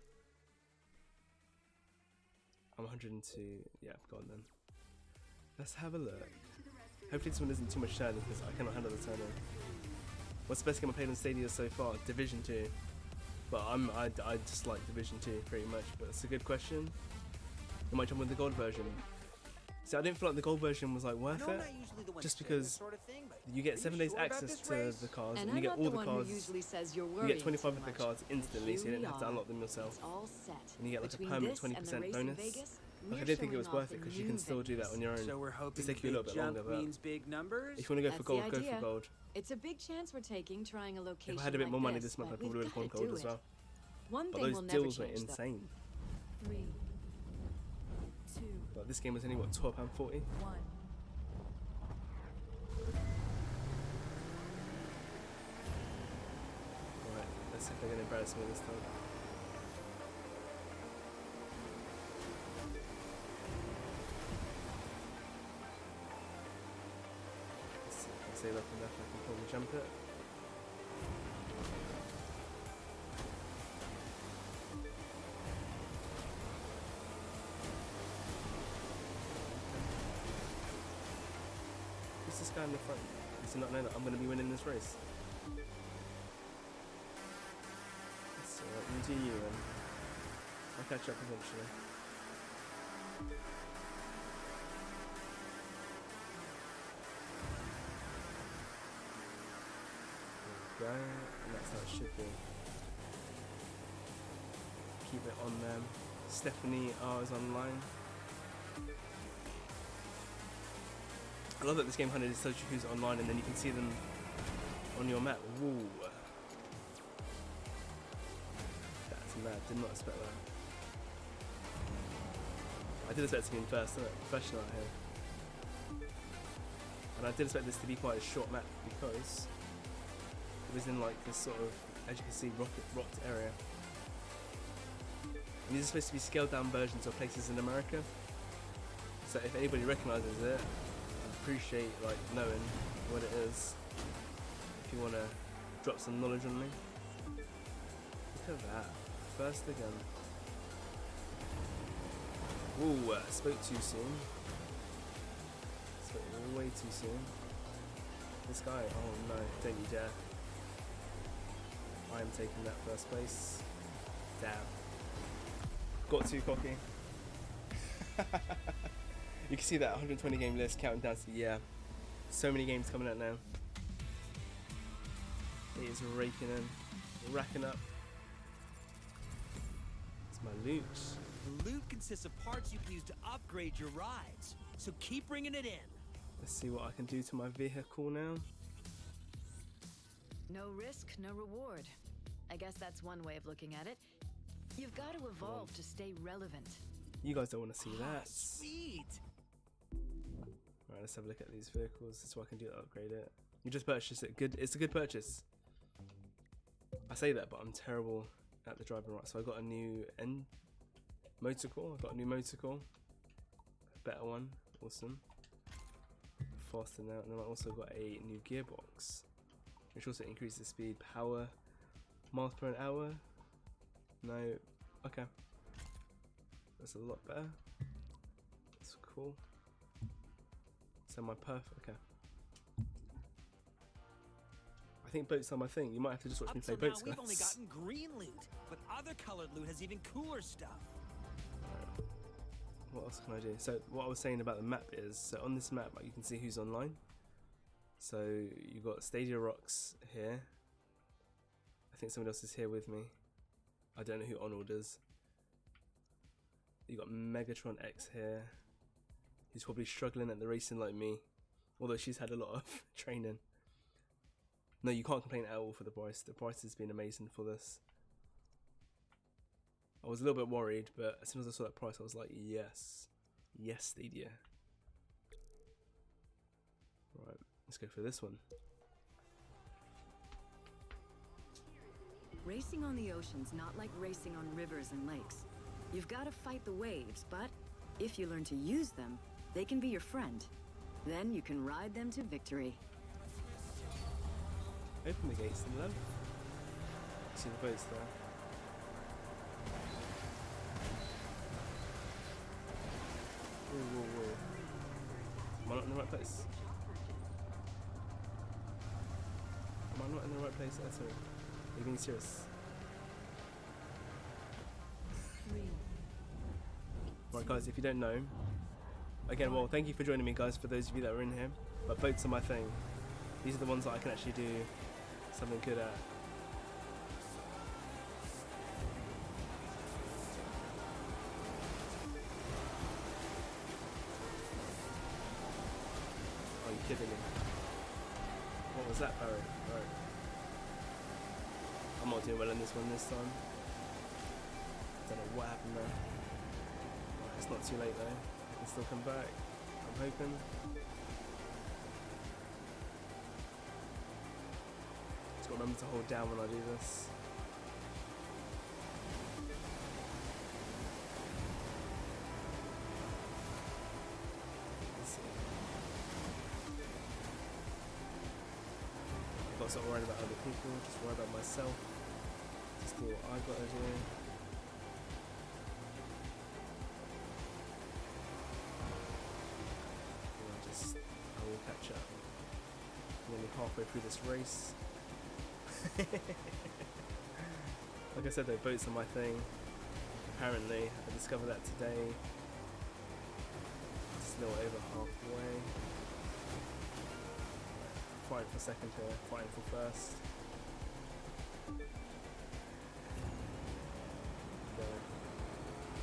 I'm 102. Yeah, I've gone then. Let's have a look. Hopefully this one isn't too much turning because I cannot handle the turning. What's the best game I played on Stadia so far? Division 2. But I just like Division 2 pretty much. But it's a good question. I might jump on the gold version. See, I didn't feel like the gold version was like worth I know I'm it. not usually the one Just saying this because sort of thing, but you get are 7 you days sure about access this to race? the cards, And and you I'm get not all the the one cards. who usually says you're You worrying get 25 too of the much. cards instantly, so you Here don't we have to are. unlock them yourself. It's all set. And you get like Between a permanent this and the 20% race in bonus. Vegas, Like, I we're didn't think it was showing worth off it because the you can new still do that venues. on your own. So we're hoping Just take the you a big little bit longer, jump but means big numbers? if you want to go for That's the gold, go for idea. gold. It's a big chance we're taking trying a location If I had a bit like more money this, this month, I but probably would we've have gone gotta gold do as it. well. One But thing those will never deals were change, though. insane. 3, What, this game was only what, £12.40? 1. Right, let's see if they're gonna embarrass me this time. Let's see if I can save up enough I can probably jump it. Who's this guy in the front? Does he not know that I'm going to be winning this race? It's alright, you do you then. I'll catch up eventually. There we go, and that's how it should be. Keep it on them. Stephanie R is online. I love that this game kind of just tells you who's online and then you can see them on your map. Woo. That's mad, did not expect that. I did expect to be in first, professional out here. And I did expect this to be quite a short map because it was in like this sort of, as you can see, rocked area. And these are supposed to be scaled down versions of places in America. So if anybody recognises it, appreciate like knowing what it is if you want to drop some knowledge on me. Look at that, first again. Ooh, spoke too soon. Spoke way too soon. This guy, oh no, don't you dare. I am taking that first place. Damn. Got too cocky. You can see that 120 game list counting down to, yeah, so many games coming out now. It is raking in, racking up. It's my loot. The loot consists of parts you can use to upgrade your rides, so keep bringing it in. Let's see what I can do to my vehicle now. No risk, no reward. I guess that's one way of looking at it. You've got to evolve to stay relevant. You guys don't want to see that. Sweet. Right, let's have a look at these vehicles. This is what I can do to upgrade it. You just purchased it. Good. It's a good purchase. I say that, but I'm terrible at the driving right. So I got a new motorcore. I got a new motorcore. A better one. Awesome. Faster now. And then I also got a new gearbox, which also increases speed, power, miles per hour. No. Okay. That's a lot better. That's cool. So my okay. I think boats are my thing. You might have to just watch me play Up till boats, now, guys. we've only gotten green loot, but other colored loot has even cooler stuff. Right. What else can I do? So what I was saying about the map is, so on this map you can see who's online. So you got Stadia Rocks here. I think someone else is here with me. I don't know who Arnold is. You got Megatron X here. He's probably struggling at the racing like me, although she's had a lot of training. No, you can't complain at all for the price. The price has been amazing for this. I was a little bit worried, but as soon as I saw that price, I was like, yes. Yes, Stadia. Right, let's go for this one. Racing on the ocean's not like racing on rivers and lakes. You've got to fight the waves, but if you learn to use them, they can be your friend. Then you can ride them to victory. Open the gates and love. See the boats there. Whoa, whoa, whoa. Am I not in the right place? Am I not in the right place? Oh, sorry. Are you being serious? 3. Right, guys, if you don't know, again, well, thank you for joining me, guys, for those of you that are in here. But boats are my thing. These are the ones that I can actually do something good at. Are you kidding me? What was that, Barry? Right. I'm not doing well in this one this time. Don't know what happened there. Right, it's not too late though. I can can still come back. I'm hoping. Just gotta remember to hold down when I do this. Let's see. I'm not sort of worried about other people, just worried about myself. Just do what I gotta do. I will catch up. I'm nearly halfway through this race. Like I said though, boats are my thing. Apparently, I discovered that today. Just a little over halfway. Fighting for second here, fighting for first.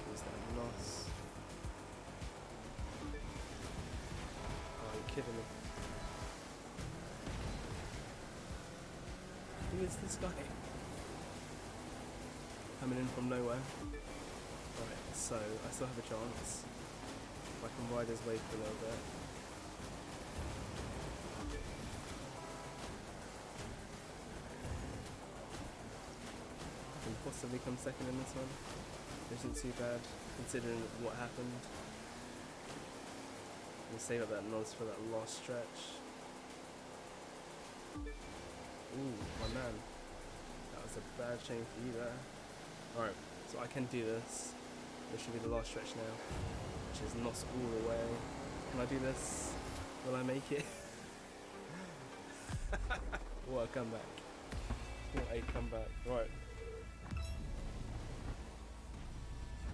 There's that loss. Kidding me. Who is this guy? Coming in from nowhere. Right, so I still have a chance. If I can ride his wave for a little bit. I can possibly come second in this one. Which isn't too bad, considering what happened. Save up that nose for that last stretch. Ooh, my man. That was a bad chain for you there. Alright, so I can do this. This should be the last stretch now. Which is not all the way. Can I do this? Will I make it? What a comeback. What a comeback. Right.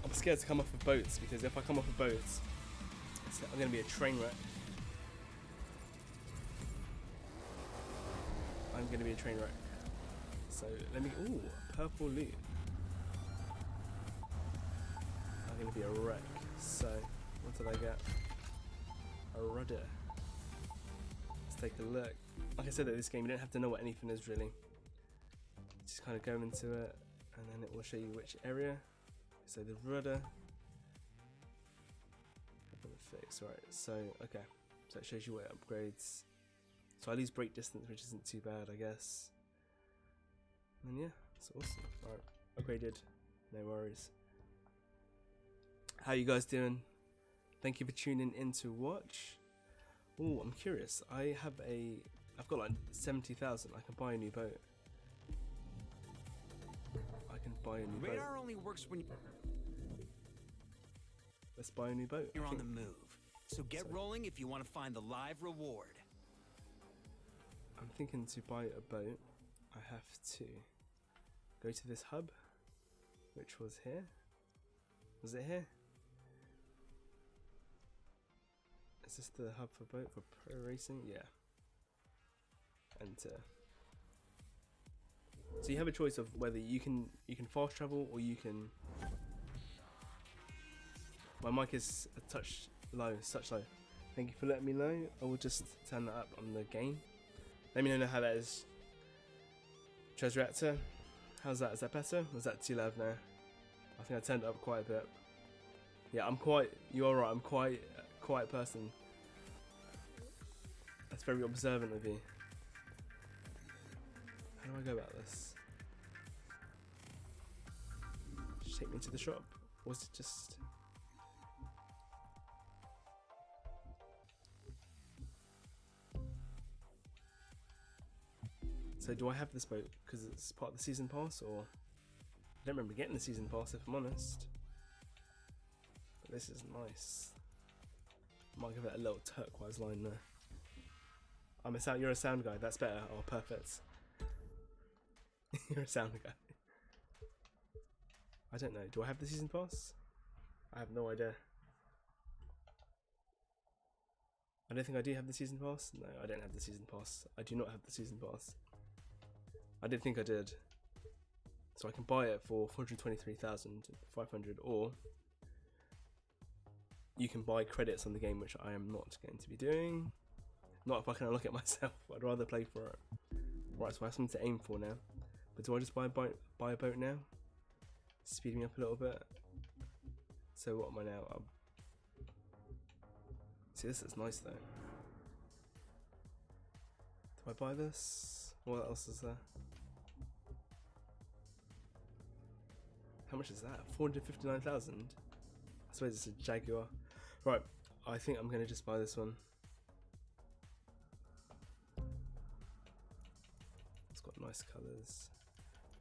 I'm scared to come off of boats because if I come off of boats, I'm going to be a train wreck. I'm going to be a train wreck. So let me. Ooh, purple loot. I'm going to be a wreck. So what did I get? A rudder. Let's take a look. Like I said, at this game, you don't have to know what anything is really. Just kind of go into it, and then it will show you which area. So the rudder. Fix, right, so okay, so it shows you what it upgrades. So I lose brake distance, which isn't too bad, I guess. And yeah, it's awesome. Alright, upgraded, no worries. How you guys doing? Thank you for tuning in to watch. Oh, I'm curious. I've got like 70,000. I can buy a new boat. I can buy a new boat. Radar only works when Let's buy a new boat. you're on the move. So get rolling if you want to find the live reward. I'm thinking to buy a boat, I have to go to this hub, which was here. Was it here? Is this the hub for boat for pro racing? Yeah. Enter. So you have a choice of whether you can fast travel or you can. My mic is a touch low, such low. Thank you for letting me know. I will just turn that up on the game. Let me know how that is. Treasure Reactor. How's that? Is that better? Was that too loud now? I think I turned it up quite a bit. Yeah, I'm quite. You are right. I'm quite a quiet person. That's very observant of you. How do I go about this? Just take me to the shop. Or was it just? So do I have this boat because it's part of the season pass, or I don't remember getting the season pass if I'm honest. But this is nice. Might give it a little turquoise line there. You're a sound guy. That's better. Oh, perfect. You're a sound guy. I don't know. Do I have the season pass? I have no idea. I don't think I do have the season pass. No, I don't have the season pass. I do not have the season pass. I didn't think I did. So I can buy it for 423,500, or you can buy credits on the game, which I am not going to be doing. Not if I can look at myself. I'd rather play for it. Right, so I have something to aim for now. But do I just buy a boat now? Speed me up a little bit. So what am I now? See, this is nice though. Do I buy this? What else is there? How much is that? 459,000? I suppose it's a Jaguar. Right, I think I'm going to just buy this one. It's got nice colours.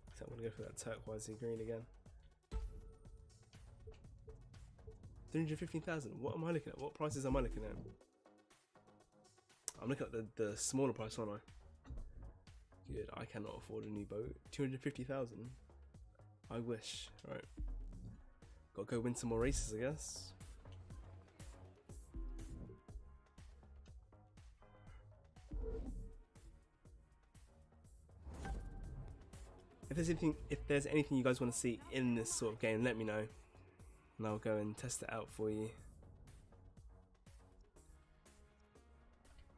I think I'm going to go for that turquoisey green again. 315,000. What am I looking at? What prices am I looking at? I'm looking at the smaller price, aren't I? Good, I cannot afford a new boat. 250,000. I wish. Right. Gotta go win some more races, I guess. If there's anything you guys want to see in this sort of game, let me know, and I'll go and test it out for you.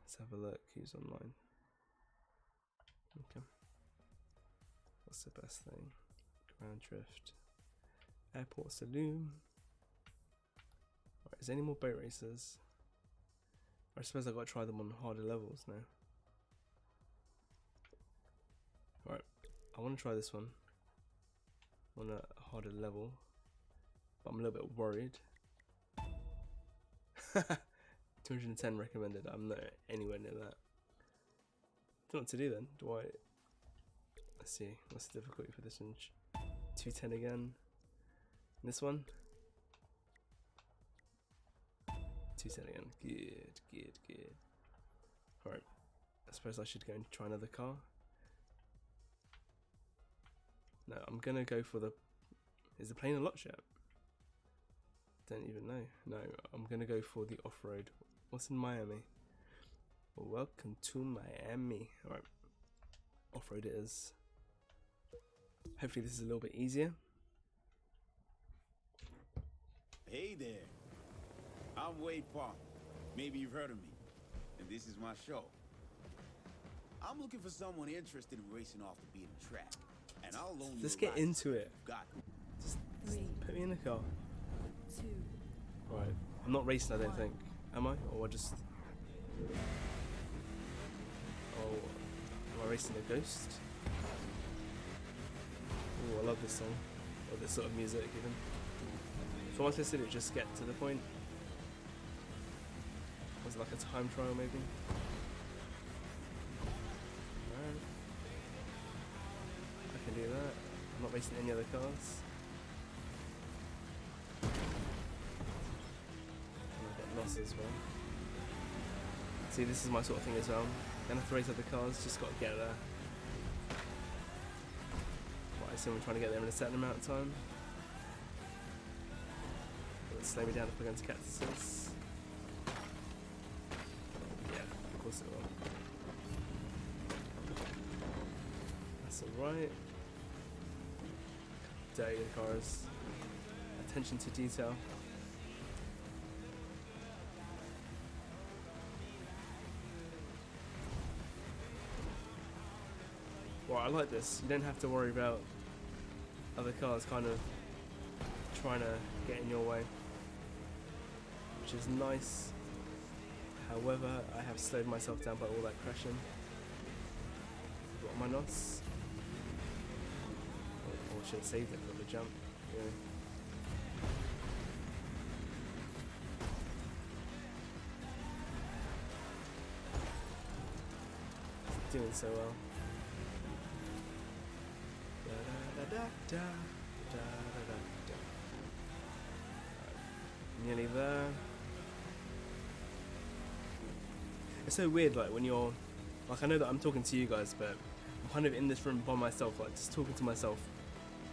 Let's have a look who's online. Okay. What's the best thing? Ground Drift. Airport Saloon. Right, is there any more boat races? I suppose I've got to try them on harder levels now. Right, I want to try this one on a harder level, but I'm a little bit worried. 210 recommended. I'm not anywhere near that. Don't know what to do then. Do I? Let's see. What's the difficulty for this one? 210 again. This one. 210 again. Good, good, good. Alright. I suppose I should go and try another car. No, I'm gonna go for the... Is the plane unlocked yet? Don't even know. No, I'm gonna go for the off-road. What's in Miami? Well, welcome to Miami. Alright. Off-road it is. Hopefully this is a little bit easier. Hey there. I'm Wade Park. Maybe you've heard of me. And this is my show. I'm looking for someone interested in racing off the beaten track. And I'll loan you Let's a get ride. into it. Got it. Just 3, put me in the car. 2, Right. I'm not racing, I don't think. Am I? Or I just... Oh, am I racing a ghost? Oh, I love this song. Or this sort of music, even. So once I said it, just get to the point. Was it like a time trial, maybe? Alright. I can do that. I'm not racing any other cars. And I've got loss as well. See, this is my sort of thing as well. Then I have to race other cars, just got to get there. What, I assume I'm trying to get there in a certain amount of time. Will it slow me down if I go into cactuses? Yeah, of course it will. That's alright. Dirty the cars. Attention to detail. Well, I like this. You don't have to worry about other cars kind of trying to get in your way, which is nice. However, I have slowed myself down by all that crashing. Got my NOS. Or should have saved it for the jump. Yeah. It's doing so well. Nearly there. It's so weird, like when you're, like I know that I'm talking to you guys, but I'm kind of in this room by myself, like just talking to myself,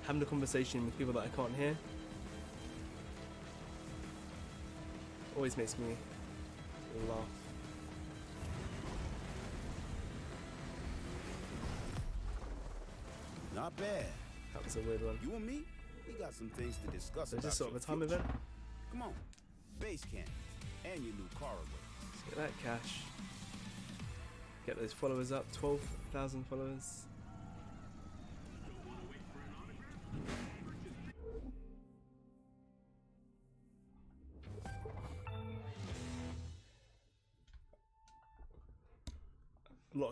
having a conversation with people that I can't hear. Always makes me laugh. Not bad. That was a weird one. You and me, we got some things to discuss. So is about this sort of your a time future. event? Come on. Base camp. And your new car away. Let's get that cash. Get those followers up, 12,000 followers.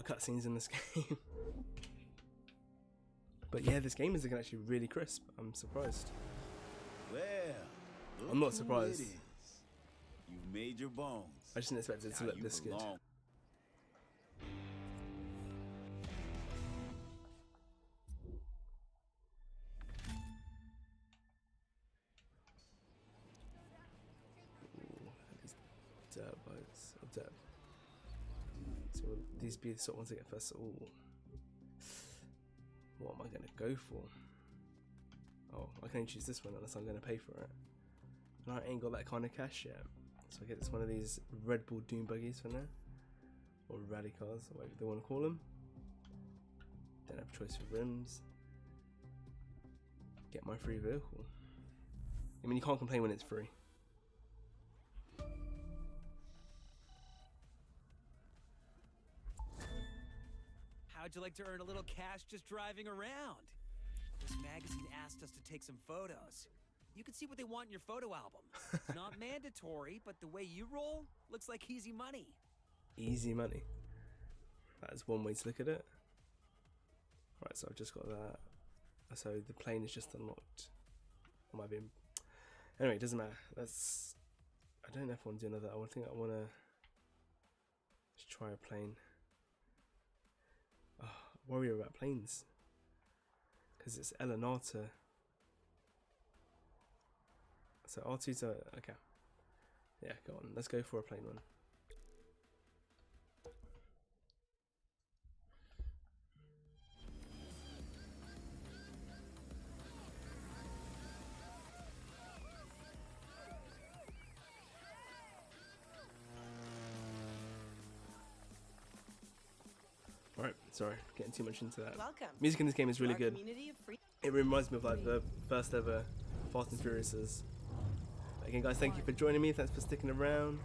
of cutscenes in this game. But yeah, this game is looking actually really crisp. I'm surprised. Well, I'm not look who surprised. it is. You've made your bones. I just didn't expect it to Now look you this good. belong. Dirt boats. Oh, dirt. So will these be the sort of ones I get first? Ooh. What am I gonna go for? Oh, I can only choose this one unless I'm gonna pay for it. And I ain't got that kind of cash yet. So I get this one of these Red Bull Doom buggies for now. Or rally cars, or whatever they want to call them. Don't have a choice for rims. Get my free vehicle. I mean, you can't complain when it's free. How'd you like to earn a little cash just driving around? This magazine asked us to take some photos. You can see what they want in your photo album. It's not mandatory, but the way you roll looks like easy money. Easy money. That's one way to look at it. Right, so I've just got that. So the plane is just unlocked. Or might be. Anyway, it doesn't matter. That's. I don't know if I want to do another. I think I want to just try a plane. Oh, I worry about planes because it's L and R2. So R2's okay. Yeah, go on. Let's go for a plane one. Alright, sorry, getting too much into that. Welcome. Music in this game is really good. Community of free It reminds me of like the first ever Fast and Furiouses. Again, guys, thank you for joining me. Thanks for sticking around.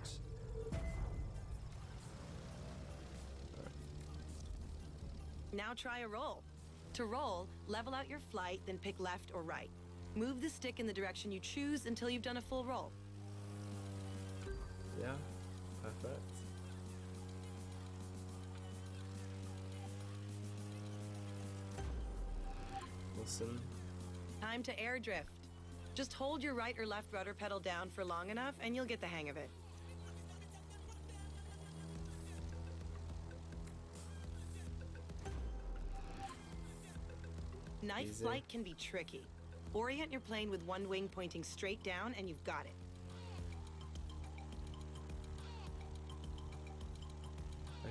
Now try a roll. To roll, level out your flight, then pick left or right. Move the stick in the direction you choose until you've done a full roll. Yeah, perfect. Awesome. Time to air drift. Just hold your right or left rudder pedal down for long enough and you'll get the hang of it. Night Easy. flight can be tricky. Orient your plane with one wing pointing straight down and you've got it.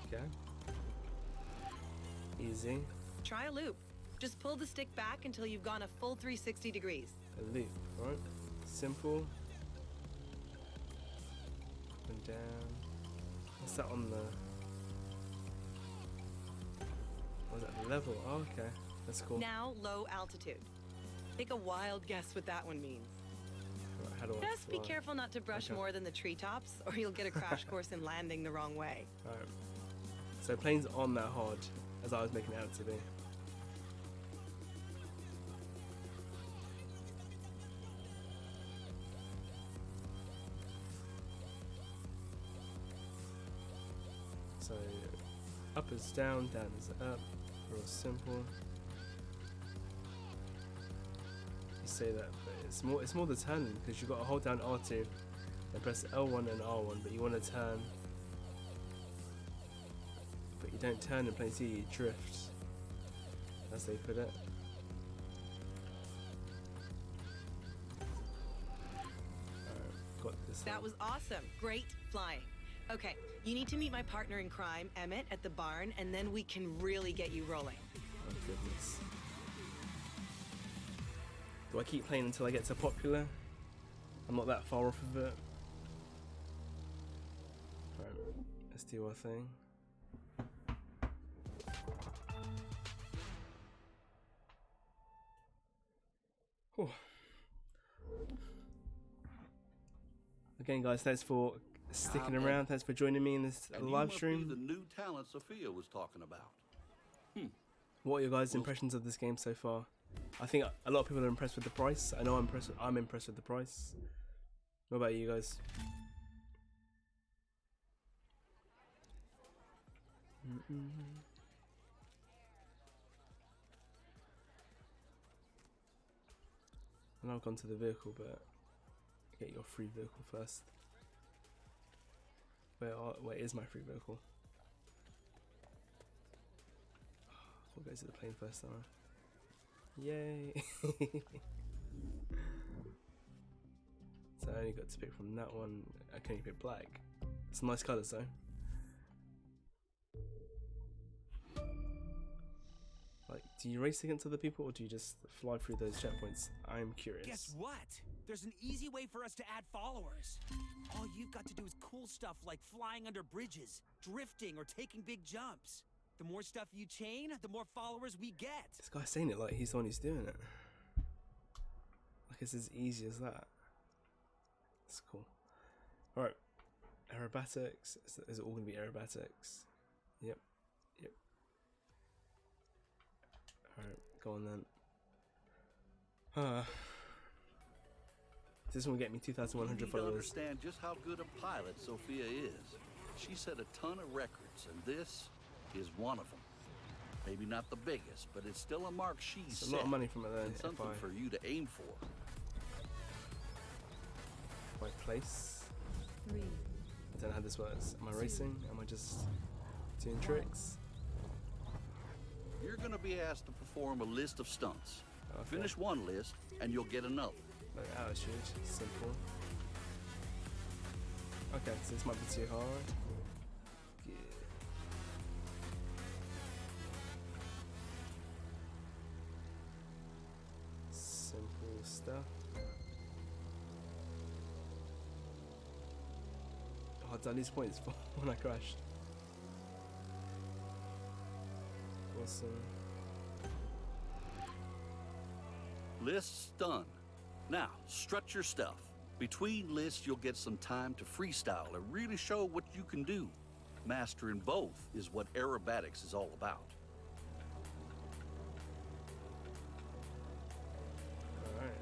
Okay. Easy. Try a loop. Just pull the stick back until you've gone a full 360 degrees. A loop, right? Simple. Up and down. What's that on the... What's that, the level? Oh, okay. That's cool. Now, low altitude. Take a wild guess what that one means. Right, how do I Just be fly? careful not to brush Okay. more than the treetops, or you'll get a crash course in landing the wrong way. Alright. So planes aren't that hard as I was making it out to be. So up is down, down is up. Real simple. You say that, but it's more the turning because you've got to hold down R2 and press L1 and R1, but you want to turn. But you don't turn in planes, you drift, as they put it. Got this. That was awesome. Great flying. Okay, you need to meet my partner in crime, Emmett, at the barn, and then we can really get you rolling. Oh goodness. Do I keep playing until I get to popular? I'm not that far off of it. Right, let's do our thing. Whew. Again, guys, thanks for sticking around. Thanks for joining me in this live stream. The new talent Sophia was talking about. What are your guys' impressions of this game so far? I think a lot of people are impressed with the price. I know I'm impressed with the price. What about you guys? Then I'll go to the vehicle, but get your free vehicle first. Where is my free vehicle? We'll go to the plane first, don't I? Yay! So I only got to pick from that one. I can only pick black. It's nice colours though. Like, do you race against other people or do you just fly through those checkpoints? I'm curious. Guess what? There's an easy way for us to add followers. All you've got to do is cool stuff like flying under bridges, drifting, or taking big jumps. The more stuff you chain, the more followers we get. This guy's saying it like he's the one who's doing it. Like it's as easy as that. That's cool. Alright. Aerobatics. Is it all going to be aerobatics? Yep. Yep. Alright, go on then. This one will get me 2,100 You followers. understand just how good a pilot Sophia is. She set a ton of records, and this is one of them. Maybe not the biggest, but it's still a mark she's It's set. a lot of money from it then. And something for you to aim for. My place. 3. I don't know how this works. Am I racing? Am I just doing tricks? You're going to be asked to perform a list of stunts. Okay. Finish one list, and you'll get another. Like altitude, simple. Okay, so this might be too hard. Good. Simple stuff. Oh, did I lose points when I crashed? Awesome. Lists done. Now, strut your stuff. Between lists, you'll get some time to freestyle and really show what you can do. Mastering both is what aerobatics is all about. Alright.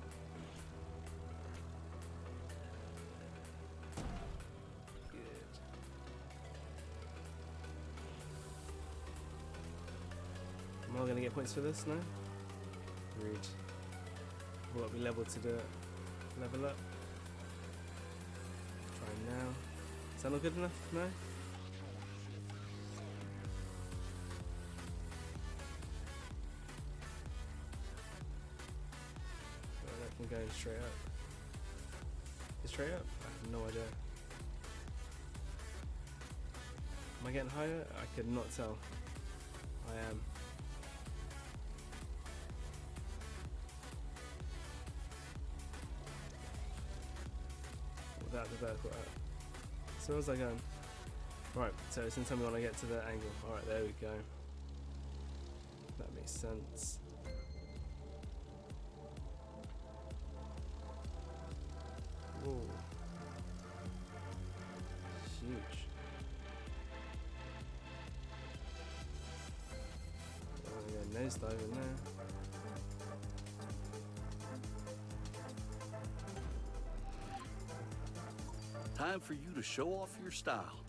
Good. Am I going to get points for this? No? Rude. Will I be level to do it? Level up. Try now. Is that not good enough? No? I reckon going straight up. Is straight up? I have no idea. Am I getting higher? I could not tell. I am. Without the vertical up. So where's I going? Right, so it's gonna tell me when I get to the angle. Alright, there we go. That makes sense. Whoa. Huge. I'm gonna go nosedive in there. Time for you to show off your style.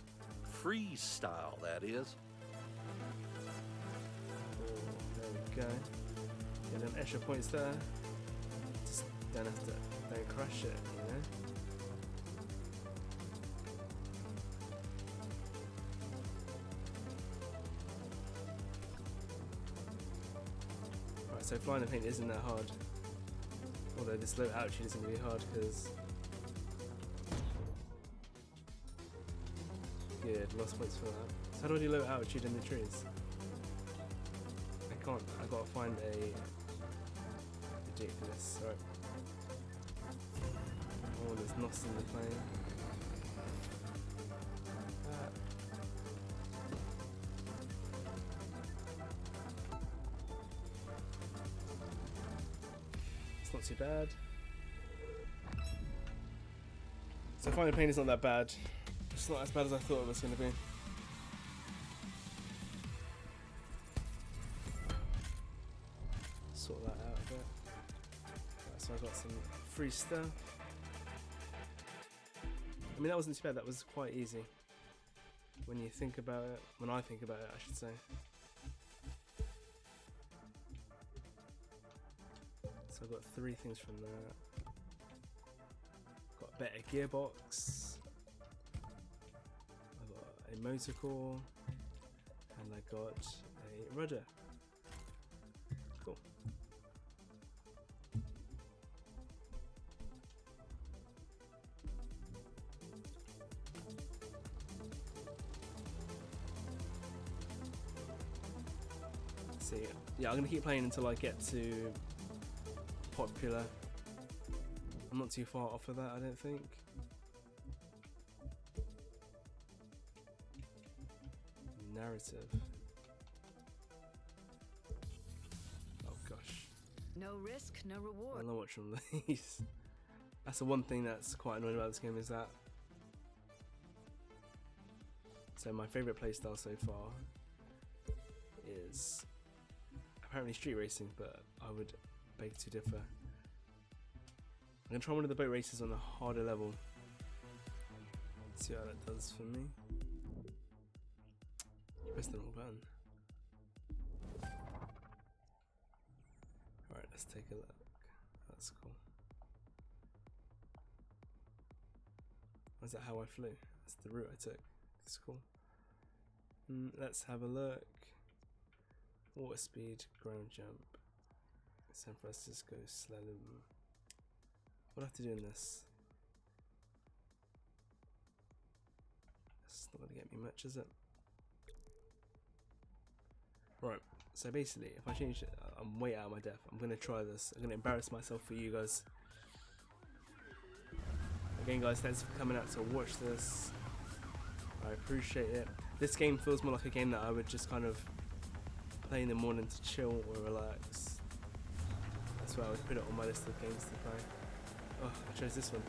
Freeze style, that is. There we go. Get them extra points there. Just don't crush it, you know? Right, so flying the paint isn't that hard. Although this low altitude isn't really hard because good, lost points for that. So how do I do low altitude in the trees? I can't. I gotta find a digit for this. Right. Oh, there's NOS in the plane. It's not too bad. So finding pain is not that bad. It's not as bad as I thought it was going to be. Sort that out a bit. Right, so I got some free stuff. I mean, that wasn't too bad. That was quite easy. When you think about it, when I think about it, I should say. So I got 3 things from that. better gearbox. I got a motor core, and I got a rudder. Cool. See, yeah, I'm gonna keep playing until I get to popular. I'm not too far off of that, I don't think. Narrative. Oh gosh. No risk, no I reward. don't watch from these. That's the one thing that's quite annoying about this game is that. So my favourite playstyle so far is apparently street racing, but I would beg to differ. I'm gonna try one of the boat races on a harder level. See how that does for me. Press the wrong button. Alright, let's take a look. That's cool. Was that how I flew? That's the route I took. It's cool. Let's have a look. Water speed, ground jump. San Francisco slalom. What do I have to do in this? It's not going to get me much, is it? Right, so basically, if I change it, I'm way out of my depth. I'm going to try this. I'm going to embarrass myself for you guys. Again, guys, thanks for coming out to watch this. I appreciate it. This game feels more like a game that I would just kind of play in the morning to chill or relax. That's why I would put it on my list of games to play. Oh, I chose this one.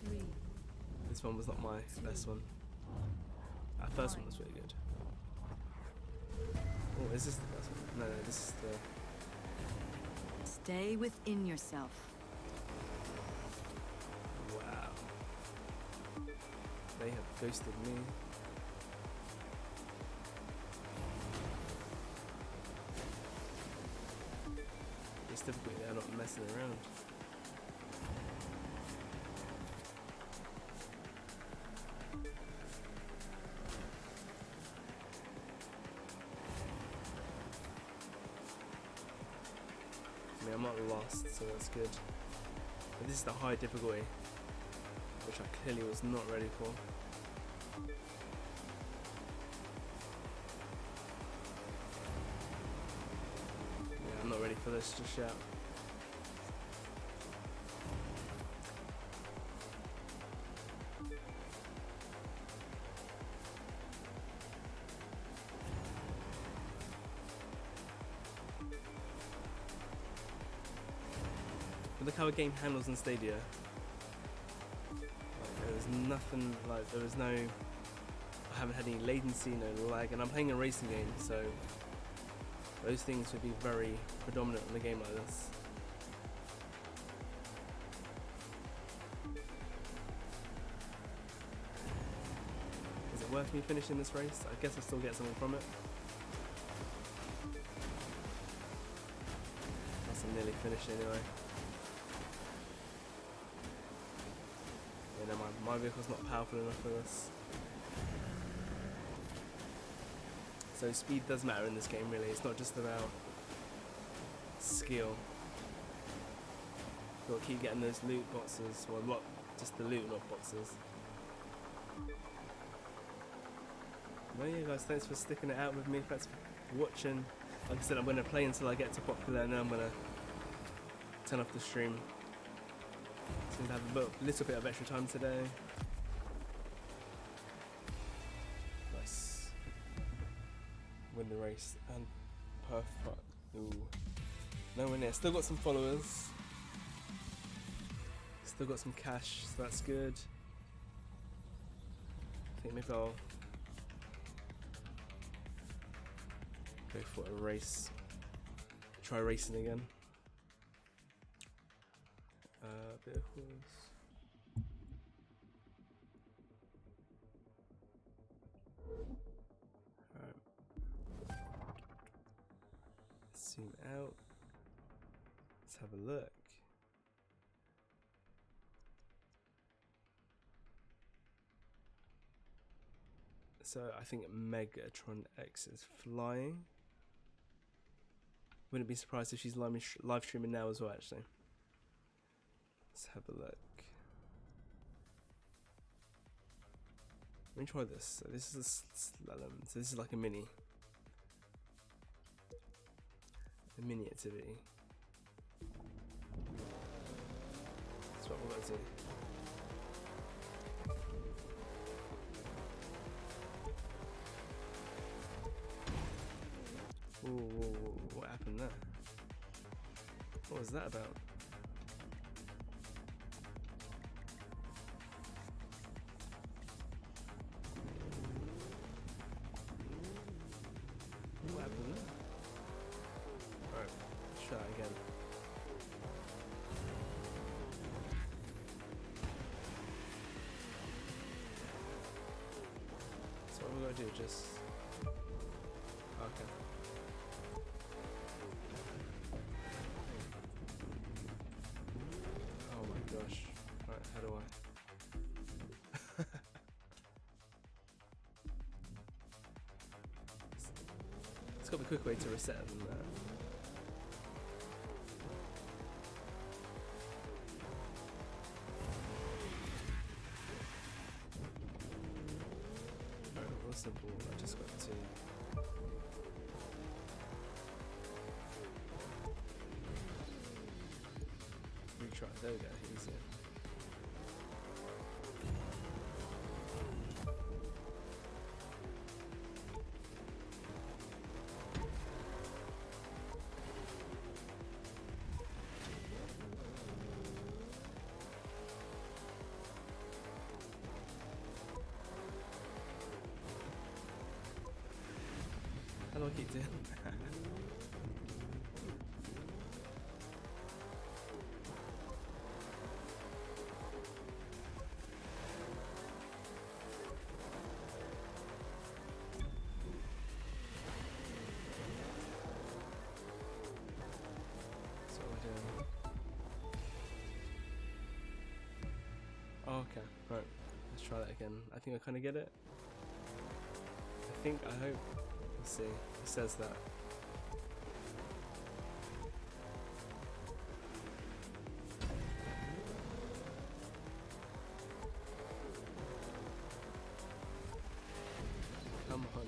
3. This one was not my best one. That first one was really good. Oh, is this the first one? No, this is the... Stay within yourself. Wow. They have ghosted me. It's difficult, they're not messing around. I mean, I'm not lost, so that's good. But this is the high difficulty, which I clearly was not ready for. Yeah, I'm not ready for this just yet. But look how a game handles in Stadia. Like, there was nothing, like there was no, I haven't had any latency, no lag, and I'm playing a racing game, so those things would be very predominant in a game like this. Is it worth me finishing this race? I guess I still get something from it. That's nearly finished anyway. You know, my vehicle's not powerful enough for this. So speed does matter in this game, really. It's not just about skill. You've got to keep getting those loot boxes. Well, what? Just the loot, not boxes. Well, yeah, guys, thanks for sticking it out with me. Thanks for watching. Like I said, I'm going to play until I get to popular, and then I'm going to turn off the stream. Seems to have a little bit of extra time today. Nice. Win the race and perf truck. Ooh. Nowhere near. Still got some followers. Still got some cash, so that's good. I think maybe I'll go for a race. Try racing again. Vehicles. Alright. Zoom out. Let's have a look. So I think Megatron X is flying. Wouldn't be surprised if she's live streaming now as well, actually. Let's have a look. Let me try this. So this is a slalom. So this is like a mini activity. That's what we're going to do. Whoa, what happened there? What was that about? What happened there? Alright, let's try that again. So what we're going to do, just... Okay. Oh my gosh. Right, how do I? It's got a quick way to reset them there. Alright, real simple. I just got to retry. There we go, easier. How do I keep doing that? So we're doing... Oh, okay, right. Let's try that again. I think I kind of get it. I hope. Let's see. It says that. Come on.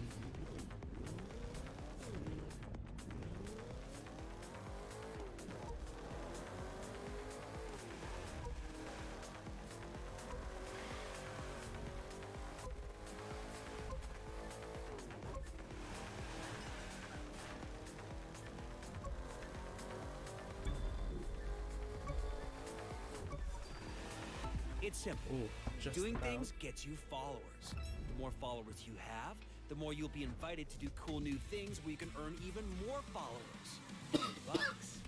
It's simple. Ooh, just Doing about. things gets you followers. The more followers you have, the more you'll be invited to do cool new things where you can earn even more followers. And bucks.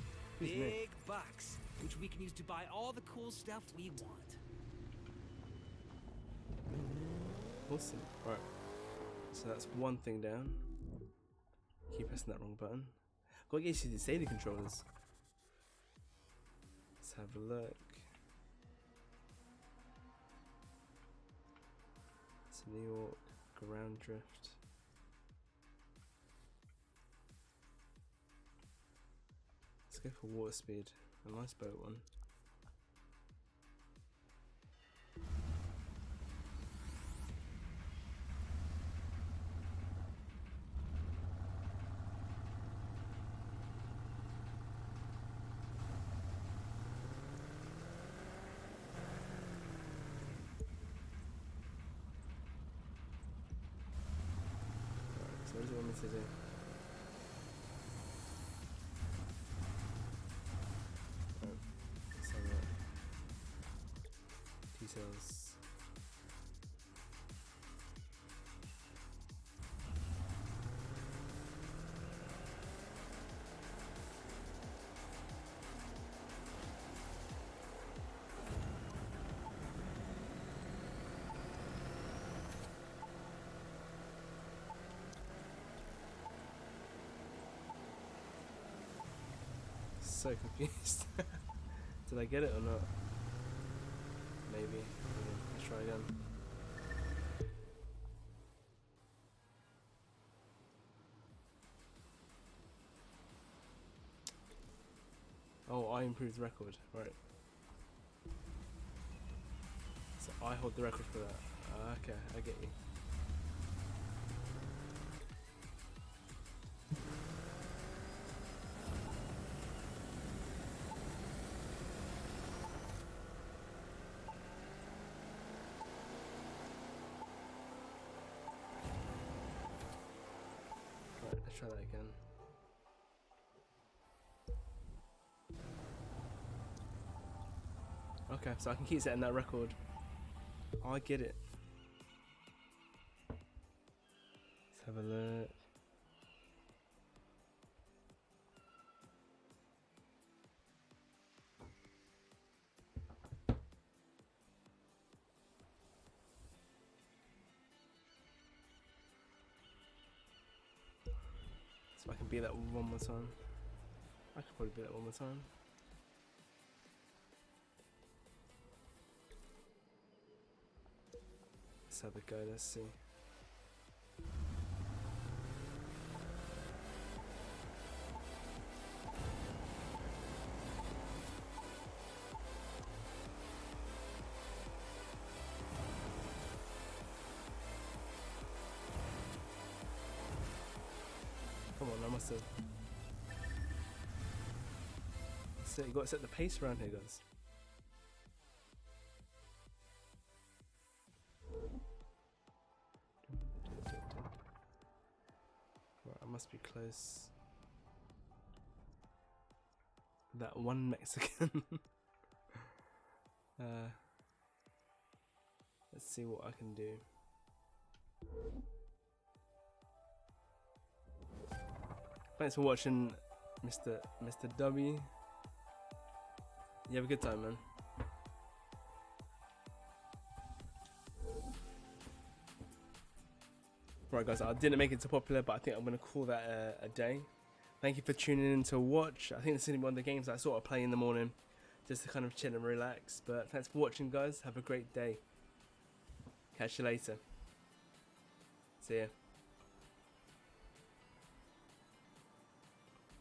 Big bucks, which we can use to buy all the cool stuff we want. Awesome. Right. So that's one thing down. Keep pressing that wrong button. Gotta get used to the Stadia controllers. Let's have a look. It's New York, ground drift. Let's go for water speed. A nice boat one. So what do you want me to do? Let's have a look. Details. So confused. Did I get it or not? Maybe. Let's try again. I improve the record, right? So I hold the record for that. Okay, I get you. Right, let's try that again. Okay, so I can keep setting that record. Oh, I get it. Let's have a look. So I can beat that one more time. I could probably beat that one more time. Let's have a go, let's see. Come on, I must have. So you got to set the pace around here, guys. Right, I must be close. That one Mexican. Let's see what I can do. Thanks for watching, Mr. W. You have a good time, man. Right, guys, I didn't make it too popular, but I think I'm going to call that a day. Thank you for tuning in to watch. I think this is one of the games I sort of play in the morning, just to kind of chill and relax. But thanks for watching, guys. Have a great day. Catch you later. See ya.